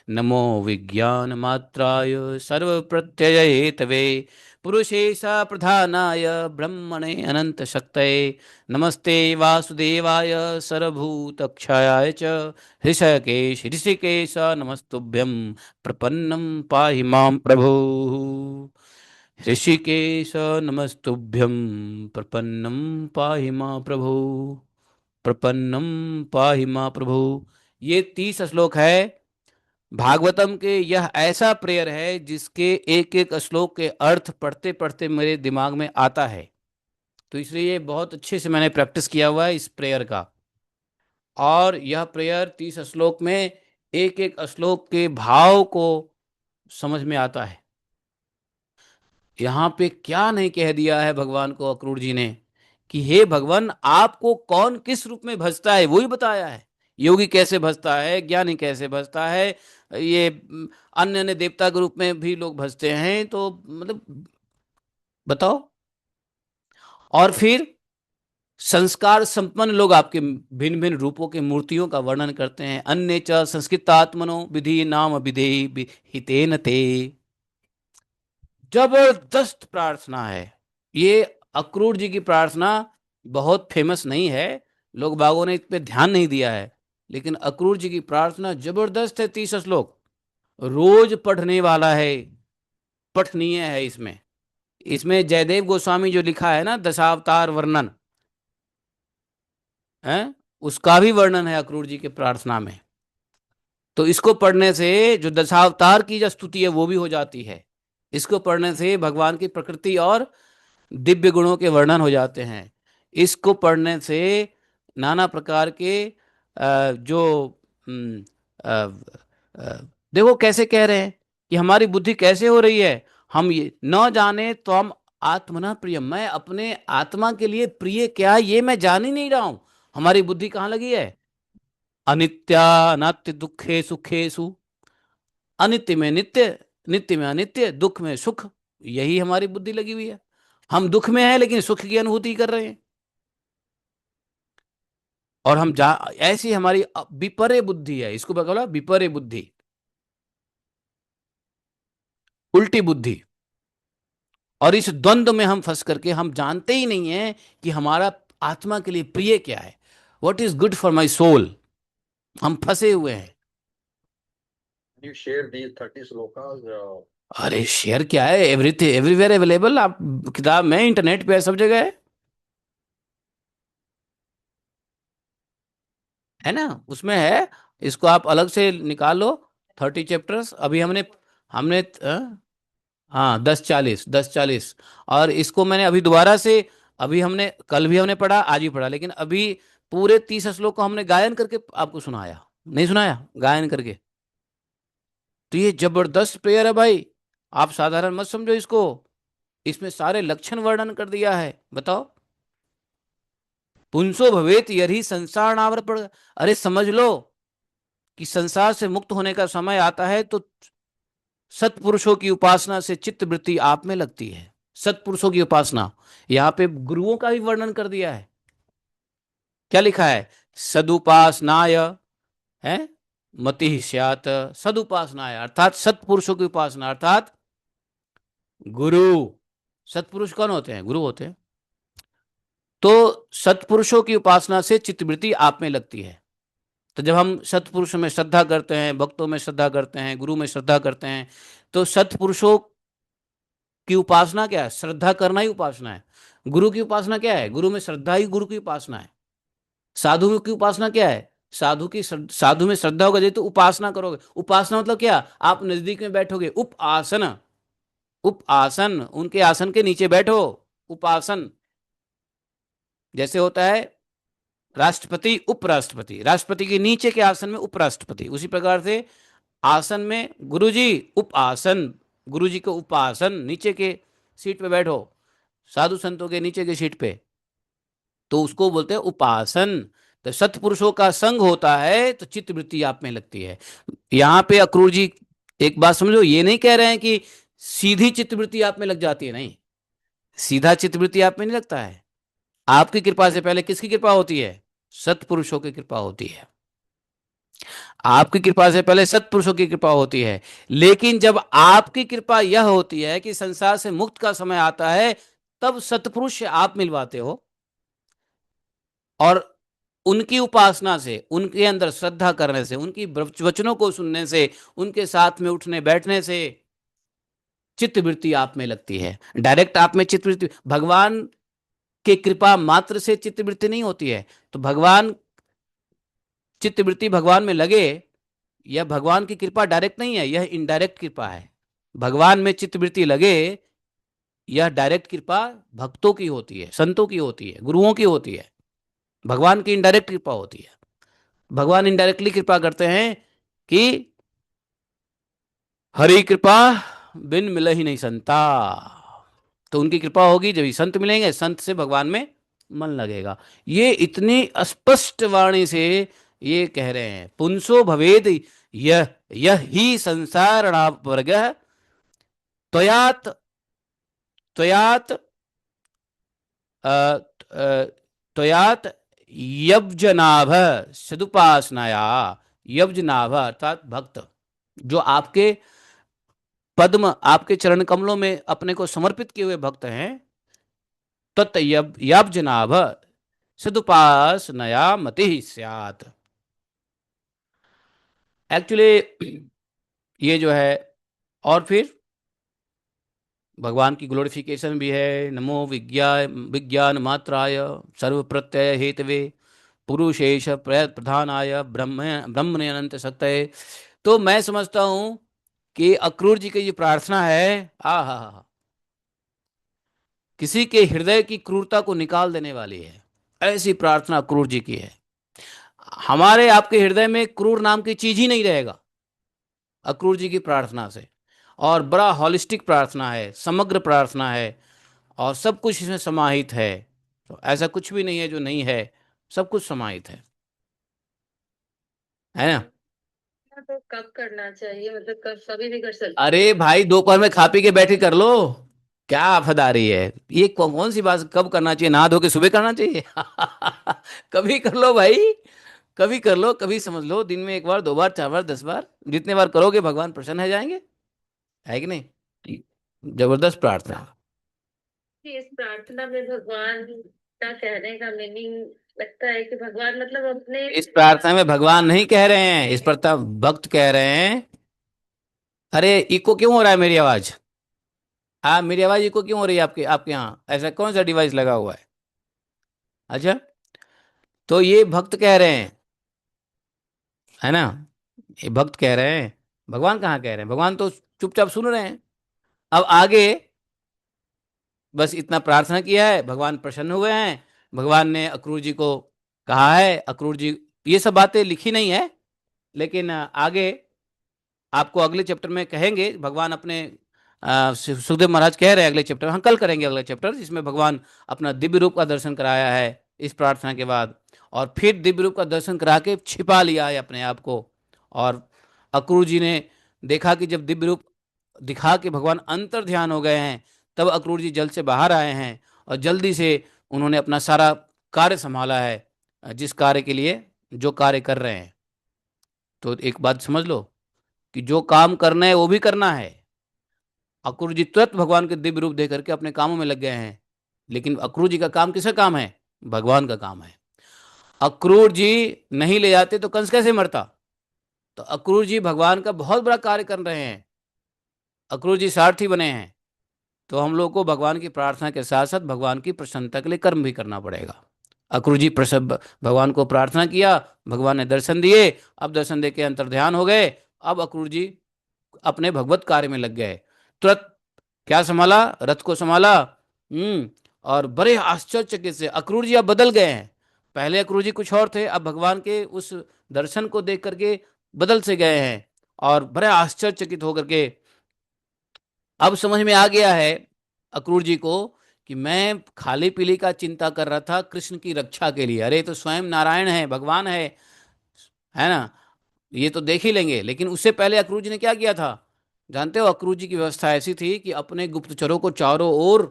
नमो विज्ञान मात्राय सर्व प्रत्यय तवे। पुरुषेश प्रधानाय ब्रह्मणे अनंत शक्तये। नमस्ते वासुदेवाय सर्वभूतक्षयाय च। ऋषिकेश ऋषिकेश नमस्तुभ्यं प्रपन्नं पाहि मां प्रभो। ऋषिकेश नमस्तुभ्यं प्रपन्नं पाहि मां प्रभो। प्रपन्नम पाहि मां प्रभु। ये 30 श्लोक है भागवतम के। यह ऐसा प्रेयर है जिसके एक एक श्लोक के अर्थ पढ़ते पढ़ते मेरे दिमाग में आता है। तो इसलिए ये बहुत अच्छे से मैंने प्रैक्टिस किया हुआ है इस प्रेयर का। और यह प्रेयर 30 श्लोक में एक एक श्लोक के भाव को समझ में आता है। यहाँ पे क्या नहीं कह दिया है भगवान को अक्रूर जी ने कि हे भगवान, आपको कौन किस रूप में भजता है वही बताया है। योगी कैसे भजता है, ज्ञानी कैसे भजता है, ये अन्य अन्य देवता के रूप में भी लोग भजते हैं, तो मतलब बताओ। और फिर संस्कार संपन्न लोग आपके भिन्न भिन्न रूपों के मूर्तियों का वर्णन करते हैं। अन्य च संस्कृतात्मनो विधि नाम विधेहि हितेन ते। जबरदस्त प्रार्थना है ये। अक्रूर जी की प्रार्थना बहुत फेमस नहीं है, लोग बागों ने इस पे ध्यान नहीं दिया है, लेकिन अक्रूर जी की प्रार्थना जबरदस्त है। 30 श्लोक रोज पढ़ने वाला है, पठनीय है। इसमें इसमें जयदेव गोस्वामी जो लिखा है ना दशावतार वर्णन है, उसका भी वर्णन है अक्रूर जी के प्रार्थना में। तो इसको पढ़ने से जो दशावतार की जो स्तुति है वो भी हो जाती है। इसको पढ़ने से भगवान की प्रकृति और दिव्य गुणों के वर्णन हो जाते हैं। इसको पढ़ने से नाना प्रकार के जो हम्म, अ, देखो कैसे कह रहे हैं कि हमारी बुद्धि कैसे हो रही है। हम ये न जाने तो हम आत्मना प्रिय, मैं अपने आत्मा के लिए प्रिय क्या है ये मैं जान ही नहीं रहा हूं। हमारी बुद्धि कहाँ लगी है? अनित्या अनात्य दुखे सुखेसु। अनित्य में नित्य, नित्य में अनित्य, दुख में सुख, यही हमारी बुद्धि लगी हुई है। हम दुख में हैं लेकिन सुख की अनुभूति कर रहे हैं। और हम जा ऐसी हमारी विपरे बुद्धि है, इसको क्या बोला? विपरे बुद्धि, उल्टी बुद्धि। और इस द्वंद्व में हम फंस करके हम जानते ही नहीं है कि हमारा आत्मा के लिए प्रिय क्या है, what is good for my soul. हम फंसे हुए हैं। You share these 30 slokas. अरे शेयर क्या है, एवरीथिंग एवरीवेयर अवेलेबल। आप किताब में इंटरनेट पे है, सब जगह है ना, उसमें है। इसको आप अलग से निकालो। 30 चैप्टर्स अभी हमने हमने हाँ 10-40 और इसको मैंने अभी दोबारा से, अभी हमने कल भी हमने पढ़ा, आज भी पढ़ा, लेकिन अभी पूरे 30 श्लोक को हमने गायन करके आपको सुनाया। नहीं सुनाया गायन करके? तो ये जबरदस्त प्रेयर है भाई, आप साधारण मत समझो इसको। इसमें सारे लक्षण वर्णन कर दिया है। बताओ, पुंसो भवेत यही संसार नावर पड़। अरे समझ लो कि संसार से मुक्त होने का समय आता है तो सत्पुरुषों की उपासना से चित्त वृत्ति आप में लगती है। सत्पुरुषों की उपासना, यहाँ पे गुरुओं का भी वर्णन कर दिया है। क्या लिखा है? सदुपासनाय है मति स्यात्। सदुपासनाय अर्थात सत्पुरुषों की उपासना, अर्थात गुरु। सत्पुरुष कौन होते हैं? गुरु होते हैं। तो सत्पुरुषों की उपासना से चित्तवृत्ति आप में लगती है। तो जब हम सत्पुरुषों में श्रद्धा करते हैं, भक्तों में श्रद्धा करते हैं, गुरु में श्रद्धा करते हैं, तो सत्पुरुषों की उपासना क्या है? श्रद्धा करना ही उपासना है। गुरु की उपासना क्या है? गुरु में श्रद्धा ही गुरु की उपासना है। साधु की उपासना क्या है? साधु में श्रद्धा होगा तो उपासना करोगे। उपासना मतलब क्या? आप नजदीक में बैठोगे, उप आसन। उप आसन, उनके आसन के नीचे बैठो। उपासन जैसे होता है राष्ट्रपति उपराष्ट्रपति, राष्ट्रपति के नीचे के आसन में उपराष्ट्रपति, उसी प्रकार से आसन में गुरुजी उप आसन, गुरुजी को उपासन, नीचे के सीट पे बैठो, साधु संतों के नीचे के सीट पे, तो उसको बोलते हैं उपासन। तो सत्पुरुषों का संग होता है तो चित्त वृत्ति आप में लगती है। यहाँ पे अक्रूर जी एक बात समझो, ये नहीं कह रहे हैं कि सीधी चित्त वृत्ति आप में लग जाती है, नहीं। सीधा चित्त वृत्ति आप में नहीं लगता है। आपकी कृपा से पहले किसकी कृपा होती है? सत्पुरुषों की कृपा होती है। आपकी कृपा से पहले सत्पुरुषों की कृपा होती है। लेकिन जब आपकी कृपा यह होती है कि संसार से मुक्त का समय आता है, तब सत्पुरुष से आप मिलवाते हो, और उनकी उपासना से, उनके अंदर श्रद्धा करने से, उनकी वचनों को सुनने से, उनके साथ में उठने बैठने से चित्तवृत्ति आप में लगती है। डायरेक्ट आप में चित्तवृत्ति, भगवान की कृपा मात्र से चित्तवृत्ति नहीं होती है। तो भगवान, चित्तवृत्ति भगवान में लगे, यह भगवान की कृपा डायरेक्ट नहीं है, यह इनडायरेक्ट कृपा है। भगवान में चित्तवृत्ति लगे, यह डायरेक्ट कृपा भक्तों की होती है, संतों की होती है, गुरुओं की होती है। भगवान की इनडायरेक्ट कृपा होती है। भगवान इनडायरेक्टली कृपा करते हैं कि हरि कृपा बिन मिले ही नहीं संता। तो उनकी कृपा होगी जब ही संत मिलेंगे, संत से भगवान में मन लगेगा। ये इतनी स्पष्ट वाणी से ये कह रहे हैं, पुंसो भवेद यह यह ही संसार वर्ग त्वयात त्वयात त्वयात यब्जनाभ सदुपासनाया। यब्जनाभ अर्थात भक्त, जो आपके पद्म, आपके चरण कमलों में अपने को समर्पित किए हुए भक्त हैं, तत् यब्जनाभ सदुपासनया मति स्यात्। एक्चुअली ये जो है, और फिर भगवान की ग्लोरिफिकेशन भी है। नमो विज्ञान मात्राय सर्व प्रत्यय हेतवे पुरुषेश प्रधानाय ब्रह्मणे अनंत सत्य। तो मैं समझता हूं कि अक्रूर जी की ये प्रार्थना है, आ हा, किसी के हृदय की क्रूरता को निकाल देने वाली है। ऐसी प्रार्थना अक्रूर जी की है। हमारे आपके हृदय में क्रूर नाम की चीज ही नहीं रहेगा अक्रूर जी की प्रार्थना से। और बड़ा हॉलिस्टिक प्रार्थना है, समग्र प्रार्थना है, और सब कुछ इसमें समाहित है। तो ऐसा कुछ भी नहीं है जो नहीं है, सब कुछ समाहित है ना। तो कब करना चाहिए, मतलब कब, कभी भी कर सकते अरे भाई, दोपहर में खा पी के बैठे कर लो, क्या आफतदारी है। ये कौन सी बात, कब करना चाहिए? नहा धो के सुबह करना चाहिए? कभी कर लो भाई, कभी कर लो, कभी समझ लो, दिन में एक बार, दो बार, चार बार, 10 बार, जितने बार करोगे भगवान प्रसन्न हो जाएंगे, है कि नहीं? जबरदस्त प्रार्थना। हैं। इस प्रार्थना में भगवान का कहने का मीनिंग लगता है कि भगवान मतलब अपने इस प्रार्थना में भगवान नहीं कह रहे हैं, इस प्रार्थना भक्त कह रहे हैं। अरे इको क्यों हो रहा है मेरी आवाज? हाँ, मेरी आवाज इको क्यों हो रही है आपके आपके यहाँ? ऐसा कौन सा डिवाइस लगा हुआ है? अच्छा, तो ये भक्त कह रहे हैं, है ना? ये भक्त कह रहे हैं, भगवान कहाँ कह रहे हैं? भगवान तो चुपचाप सुन रहे हैं। अब आगे बस इतना प्रार्थना किया है, भगवान प्रसन्न हुए हैं। भगवान ने अक्रूर जी को कहा है, अक्रूर जी, ये सब बातें लिखी नहीं है, लेकिन आगे आपको अगले चैप्टर में कहेंगे। भगवान अपने सुखदेव महाराज कह रहे हैं अगले चैप्टर में, हम कल करेंगे अगला चैप्टर, जिसमें भगवान अपना दिव्य रूप का दर्शन कराया है इस प्रार्थना के बाद, और फिर दिव्य रूप का दर्शन करा के छिपा लिया है अपने आप को। और अक्रूर जी ने देखा कि जब दिव्य रूप दिखा के भगवान अंतर ध्यान हो गए हैं, तब अक्रूर जी जल से बाहर आए हैं, और जल्दी से उन्होंने अपना सारा कार्य संभाला है, जिस कार्य के लिए जो कार्य कर रहे हैं। तो एक बात समझ लो कि जो काम करना है वो भी करना है। अक्रूर जी तुरंत भगवान के दिव्य रूप देख करके अपने कामों में लग गए हैं। लेकिन अक्रूर जी का काम किसका काम है? भगवान का काम है। अक्रूर जी नहीं ले जाते तो कंस कैसे मरता? तो अक्रूर जी भगवान का बहुत बड़ा कार्य कर रहे हैं, अक्रूर जी सारथी बने हैं। तो हम लोग को भगवान की प्रार्थना के साथ साथ भगवान की प्रसन्नता के लिए कर्म भी करना पड़ेगा। अक्रूर जी प्रसन्न, भगवान को प्रार्थना किया, भगवान ने दर्शन दिए, अब दर्शन दे के अंतर ध्यान हो गए। अब अक्रूर जी अपने भगवत कार्य में लग गए। तुरंत क्या संभाला? रथ को संभाला। और बड़े आश्चर्यचकित से अक्रूर जी अब बदल गए हैं। पहले अक्रूर जी कुछ और थे, अब भगवान के उस दर्शन को देख करके बदल से गए हैं, और बड़े आश्चर्यचकित होकर के अब समझ में आ गया है अक्रूर जी को कि मैं खाली पीली का चिंता कर रहा था कृष्ण की रक्षा के लिए। अरे तो स्वयं नारायण है, भगवान है ना? ये तो देख ही लेंगे। लेकिन उससे पहले अक्रूर जी ने क्या किया था जानते हो? अक्रूर जी की व्यवस्था ऐसी थी कि अपने गुप्तचरों को चारों ओर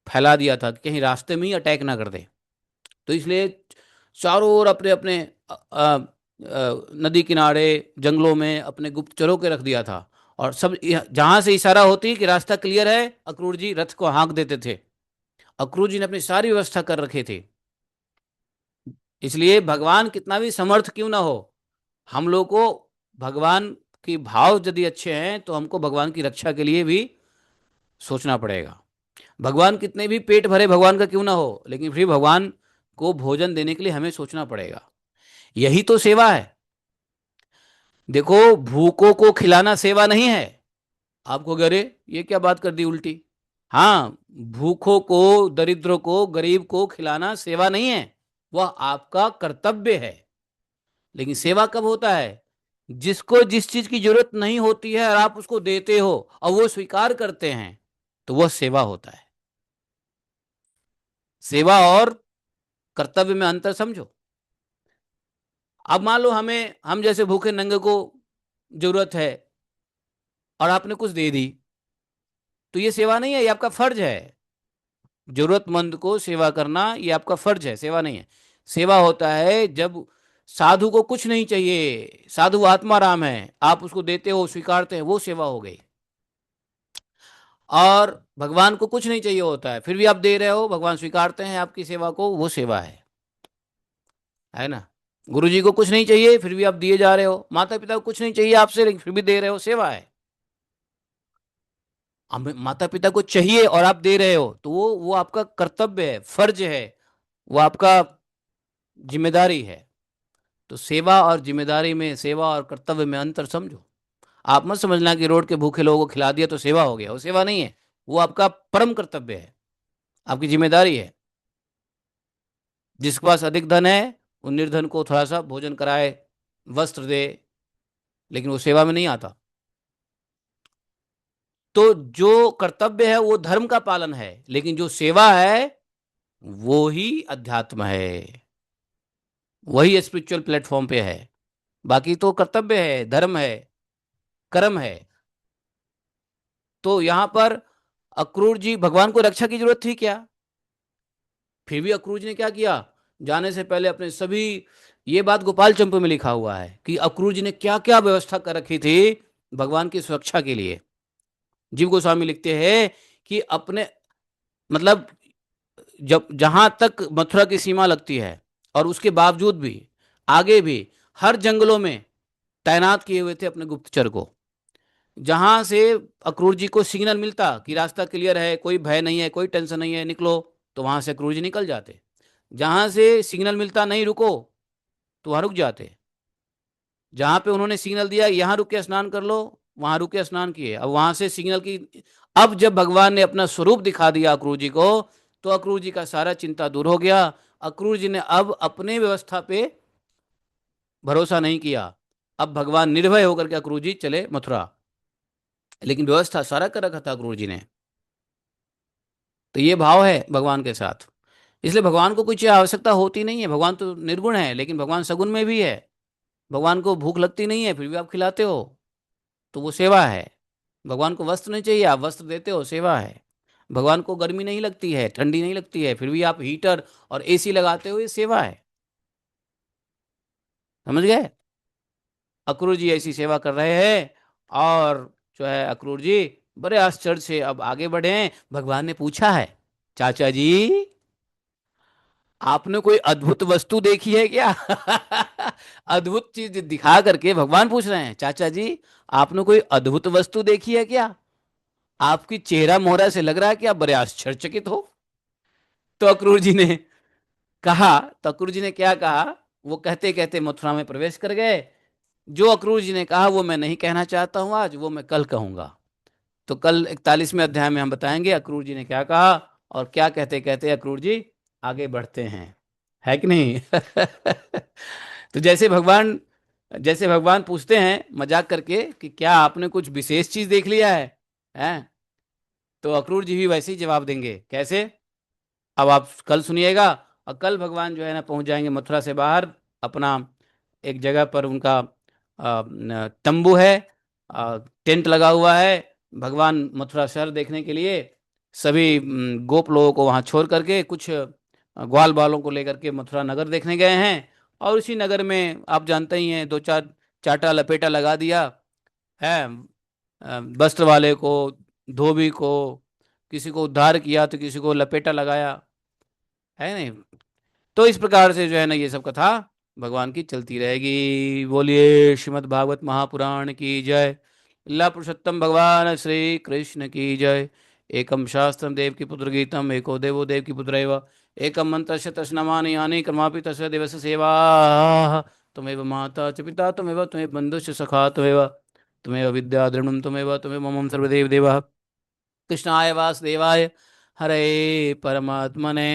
फैला दिया था कि कहीं रास्ते में ही अटैक ना कर दे। तो इसलिए चारों ओर अपने अपने नदी किनारे जंगलों में अपने गुप्तचरों के रख दिया था। और सब जहां से इशारा होती कि रास्ता क्लियर है, अक्रूर जी रथ को हाँक देते थे। अक्रूर जी ने अपनी सारी व्यवस्था कर रखे थे। इसलिए भगवान कितना भी समर्थ क्यों ना हो, हम लोग को भगवान की भाव यदि अच्छे हैं तो हमको भगवान की रक्षा के लिए भी सोचना पड़ेगा। भगवान कितने भी पेट भरे भगवान का क्यों ना हो, लेकिन फिर भगवान को भोजन देने के लिए हमें सोचना पड़ेगा। यही तो सेवा है। देखो, भूखों को खिलाना सेवा नहीं है। आपको अरे ये क्या बात कर दी उल्टी। हाँ, भूखों को, दरिद्रों को, गरीब को खिलाना सेवा नहीं है, वह आपका कर्तव्य है। लेकिन सेवा कब होता है? जिसको जिस चीज की जरूरत नहीं होती है और आप उसको देते हो और वो स्वीकार करते हैं, तो वह सेवा होता है। सेवा और कर्तव्य में अंतर समझो। अब मान लो हम जैसे भूखे नंगे को जरूरत है और आपने कुछ दे दी, तो ये सेवा नहीं है, ये आपका फर्ज है। जरूरतमंद को सेवा करना ये आपका फर्ज है, सेवा नहीं है। सेवा होता है जब साधु को कुछ नहीं चाहिए, साधु आत्माराम है, आप उसको देते हो, स्वीकारते हैं, वो सेवा हो गई। और भगवान को कुछ नहीं चाहिए होता है, फिर भी आप दे रहे हो, भगवान स्वीकारते हैं आपकी सेवा को, वो सेवा है ना। गुरु जी को कुछ नहीं चाहिए फिर भी आप दिए जा रहे हो, माता पिता को कुछ नहीं चाहिए आपसे लेकिन फिर भी दे रहे हो, सेवा है। हमें माता पिता को चाहिए और आप दे रहे हो, तो वो आपका कर्तव्य है, फर्ज है, वो आपका जिम्मेदारी है। तो सेवा और जिम्मेदारी में, सेवा और कर्तव्य में अंतर समझो। आप मत समझना कि रोड के भूखे लोगों को खिला दिया तो सेवा हो गया, वो सेवा नहीं है, वो आपका परम कर्तव्य है, आपकी जिम्मेदारी है। जिसके पास अधिक धन है वो निर्धन को थोड़ा सा भोजन कराए, वस्त्र दे, लेकिन वो सेवा में नहीं आता। तो जो कर्तव्य है वो धर्म का पालन है, लेकिन जो सेवा है वो ही अध्यात्म है, वही स्पिरिचुअल प्लेटफॉर्म पे है। बाकी तो कर्तव्य है, धर्म है, कर्म है। तो यहां पर अक्रूर जी, भगवान को रक्षा की जरूरत थी क्या? फिर भी अक्रूर जी ने क्या किया? जाने से पहले अपने सभी, ये बात गोपाल चंपू में लिखा हुआ है कि अक्रूर जी ने क्या क्या व्यवस्था कर रखी थी भगवान की सुरक्षा के लिए। जीव गोस्वामी लिखते हैं कि अपने, मतलब जब जहां तक मथुरा की सीमा लगती है और उसके बावजूद भी आगे भी हर जंगलों में तैनात किए हुए थे अपने गुप्तचर को। जहां से अक्रूर जी को सिग्नल मिलता कि रास्ता क्लियर है, कोई भय नहीं है, कोई टेंशन नहीं है, निकलो, तो वहां से अक्रूर जी निकल जाते। जहां से सिग्नल मिलता नहीं रुको, तो वहां रुक जाते। जहां पे उन्होंने सिग्नल दिया यहां रुक के स्नान कर लो, वहां रुक के स्नान किए। अब वहां से सिग्नल की, अब जब भगवान ने अपना स्वरूप दिखा दिया अक्रूर जी को, तो अक्रूर जी का सारा चिंता दूर हो गया। अक्रूर जी ने अब अपने व्यवस्था पे भरोसा नहीं किया। अब भगवान निर्भय होकर के अक्रूर जी चले मथुरा, लेकिन व्यवस्था सारा कर रखा था अक्रूर जी ने। तो ये भाव है भगवान के साथ। इसलिए भगवान को कुछ आवश्यकता होती नहीं है, भगवान तो निर्गुण है, लेकिन भगवान सगुण में भी है। भगवान को भूख लगती नहीं है फिर भी आप खिलाते हो, तो वो सेवा है। भगवान को वस्त्र नहीं चाहिए, आप वस्त्र देते हो, सेवा है। भगवान को गर्मी नहीं लगती है, ठंडी नहीं लगती है, फिर भी आप हीटर और एसी लगाते हो, ये सेवा है। समझ गए? अक्रूर जी ऐसी सेवा कर रहे हैं। और जो है अक्रूर जी बड़े आश्चर्य से अब आगे बढ़े हैं। भगवान ने पूछा है, चाचा जी आपने कोई अद्भुत वस्तु देखी है क्या? अद्भुत चीज दिखा करके भगवान पूछ रहे हैं, चाचा जी आपने कोई अद्भुत वस्तु देखी है क्या? आपकी चेहरा मोहरा से लग रहा है कि आप बड़े आश्चर्यचकित हो। तो अक्रूर जी ने कहा, तो अक्रूर जी ने क्या कहा, वो कहते कहते मथुरा में प्रवेश कर गए। जो अक्रूर जी ने कहा वो मैं नहीं कहना चाहता हूं आज, वो मैं कल कहूंगा। तो कल 41वें अध्याय में हम बताएंगे अक्रूर जी ने क्या कहा और क्या कहते कहते अक्रूर जी आगे बढ़ते हैं, है कि नहीं? तो जैसे भगवान पूछते हैं मजाक करके कि क्या आपने कुछ विशेष चीज देख लिया है? तो अक्रूर जी भी वैसे ही जवाब देंगे। कैसे? अब आप कल सुनिएगा। और कल भगवान जो है ना पहुंच जाएंगे मथुरा से बाहर, अपना एक जगह पर उनका तंबू है, टेंट लगा हुआ है। भगवान मथुरा शहर देखने के लिए सभी गोप लोगों को वहां छोड़ करके कुछ ग्वाल बालों को लेकर के मथुरा नगर देखने गए हैं। और उसी नगर में आप जानते ही हैं, दो चार चाटा लपेटा लगा दिया है, वस्त्र वाले को, धोबी को, किसी को उद्धार किया तो किसी को लपेटा लगाया, है नहीं। तो इस प्रकार से जो है ना ये सब कथा भगवान की चलती रहेगी। बोलिए श्रीमद् भागवत महापुराण की जय। लीला पुरुषोत्तम भगवान श्री कृष्ण की जय। एकम शास्त्रम देव की पुत्र गीतम एको देवो देव की पुत्र एव एकम मंत्र तस्नमानि यानि कर्मापि तस्य देवस्य सेवा। त्वमेव माता च पिता त्वमेव त्वमेव बन्धुश्च सखा त्वमेव त्वमेव विद्या द्रविणं त्वमेव त्वमेव मम सर्वदेव देवः। कृष्णाय वासुदेवाय हरे परमात्मने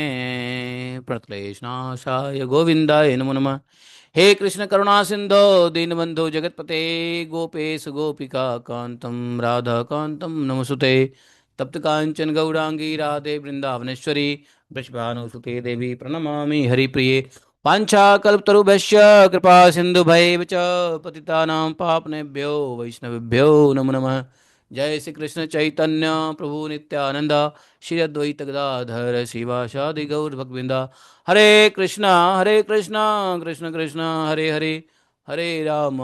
प्रक्लेशनाशाय गोविंदाय नमो नमः। हे कृष्ण करुणा सिंधो दीनबंधो जगतपते गोपेश गोपिका कांतम राधा कांतम नमसुते तप्त कांचन गौरांगी राधे वृंदावनेश्वरी वृषभानुसुते देवी प्रणमामि हरिप्रिये। पांचाकल्पतरुभ्यश्च कृपा सिन्धुभैव च पतितानां पापनेभ्यो वैष्णवेभ्यो नमो नमः। जय श्री कृष्ण चैतन्य प्रभु नित्यानंद श्री अद्वैत गदाधर शिवासादि गौर भगविंदा। हरे कृष्णा कृष्ण कृष्ण हरे हरे, हरे राम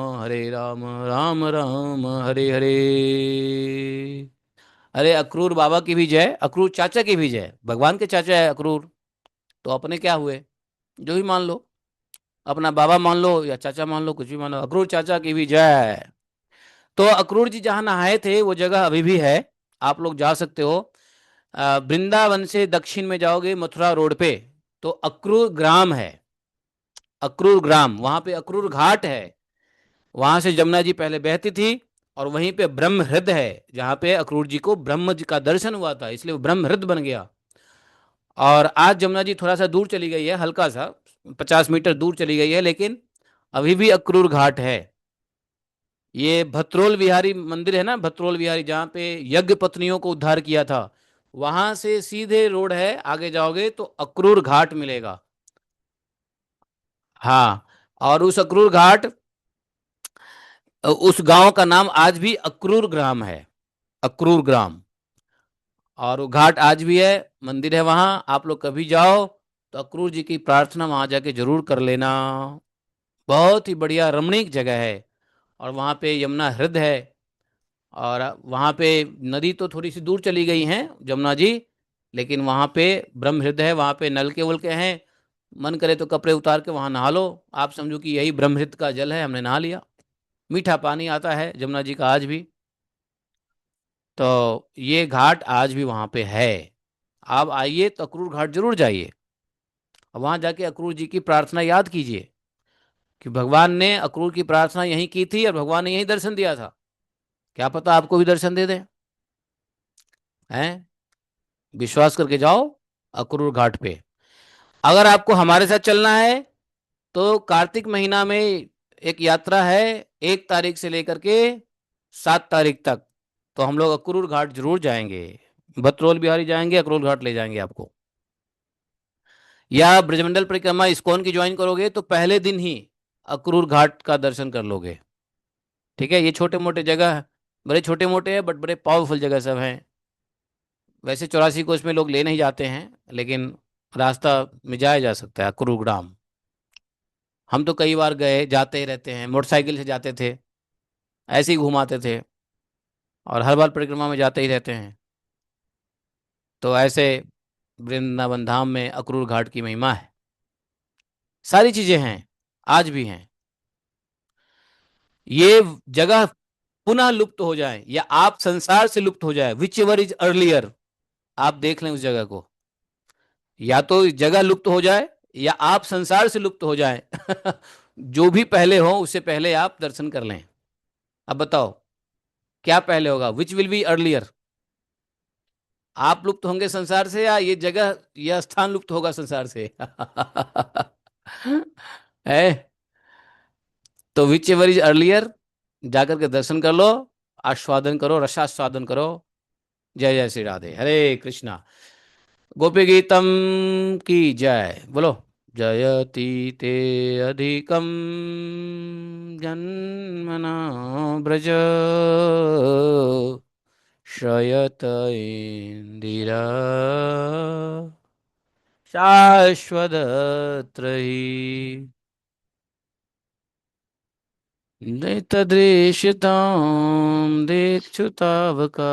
राम राम हरे हरे। अरे अक्रूर बाबा की भी जय, अक्रूर चाचा की भी जय। भगवान के चाचा है अक्रूर, तो अपने क्या हुए, जो भी मान लो, अपना बाबा मान लो या चाचा मान लो, कुछ भी मान लो, अक्रूर चाचा की भी जय। तो अक्रूर जी जहां नहाए थे वो जगह अभी भी है, आप लोग जा सकते हो। वृंदावन से दक्षिण में जाओगे मथुरा रोड पे तो अक्रूर ग्राम है, अक्रूर ग्राम, वहां पे अक्रूर घाट है, वहां से जमुना जी पहले बहती थी। और वहीं पे ब्रह्म हृदय है जहां पे अक्रूर जी को ब्रह्म जी का दर्शन हुआ था, इसलिए वो ब्रह्म हृदय बन गया। और आज जमुना जी थोड़ा सा दूर चली गई है, हल्का सा 50 मीटर दूर चली गई है, लेकिन अभी भी अक्रूर घाट है। ये भत्रोल विहारी मंदिर है ना, भत्रोल विहारी जहाँ पे यज्ञ पत्नियों को उद्धार किया था, वहां से सीधे रोड है, आगे जाओगे तो अक्रूर घाट मिलेगा। हाँ, और उस अक्रूर घाट, उस गांव का नाम आज भी अक्रूर ग्राम है, अक्रूर ग्राम। और वो घाट आज भी है, मंदिर है वहां, आप लोग कभी जाओ तो अक्रूर जी की प्रार्थना वहां जाके जरूर कर लेना। बहुत ही बढ़िया रमणीक जगह है। और वहां पे यमुना हृदय है। और वहाँ पे नदी तो थोड़ी सी दूर चली गई है जमुना जी, लेकिन वहाँ पे ब्रह्म हृदय है, वहाँ पे नलके वलके हैं, मन करे तो कपड़े उतार के वहाँ नहा लो। आप समझो कि यही ब्रह्म हृदय का जल है, हमने नहा लिया। मीठा पानी आता है जमुना जी का आज भी। तो ये घाट आज भी वहाँ पे है। आप आइए तो अक्रूर घाट जरूर जाइए, वहाँ जाके अक्रूर जी की प्रार्थना याद कीजिए कि भगवान ने अक्रूर की प्रार्थना यहीं की थी और भगवान ने यहीं दर्शन दिया था। क्या पता आपको भी दर्शन दे दे, हैं? विश्वास करके जाओ अक्रूर घाट पे। अगर आपको हमारे साथ चलना है तो कार्तिक महीना में एक यात्रा है, 1 तारीख से लेकर के 7 तारीख तक। तो हम लोग अक्रूर घाट जरूर जाएंगे, भत्रोल बिहारी जाएंगे, अक्रूर घाट ले जाएंगे आपको। या ब्रजमंडल परिक्रमा इस्कॉन की ज्वाइन करोगे तो पहले दिन ही अक्रूर घाट का दर्शन कर लोगे। ठीक है, ये छोटे मोटे जगह है, बड़े छोटे मोटे हैं बट बड़े पावरफुल जगह सब हैं। वैसे 84 कोस में लोग ले नहीं जाते हैं, लेकिन रास्ता में जाया जा सकता है अक्रूर ग्राम। हम तो कई बार गए, जाते ही रहते हैं, मोटरसाइकिल से जाते थे, ऐसे ही घुमाते थे, और हर बार परिक्रमा में जाते ही रहते हैं। तो ऐसे वृंदावन धाम में अक्रूर घाट की महिमा है, सारी चीजें हैं, आज भी हैं। ये जगह पुनः लुप्त हो जाए या आप संसार से लुप्त हो जाए, विच एवर इज अर्लियर, आप देख लें उस जगह को। या तो जगह लुप्त हो जाए या आप संसार से लुप्त हो जाए जो भी पहले हो उससे पहले आप दर्शन कर लें। अब बताओ क्या पहले होगा, विच विल बी अर्लियर? आप लुप्त होंगे संसार से या ये जगह, यह स्थान लुप्त होगा संसार से? है, तो विच एवर इज अर्लियर, जाकर के दर्शन कर लो, आस्वादन करो, रसास्वादन करो। जय जय श्री राधे, हरे कृष्णा। गोपी गीतम की जय बोलो। जयति ते अधिकम जन्मना ब्रज श्रयत इंदिरा शाश्वतत्रयी नैतदृश्यतां देक्षुतावका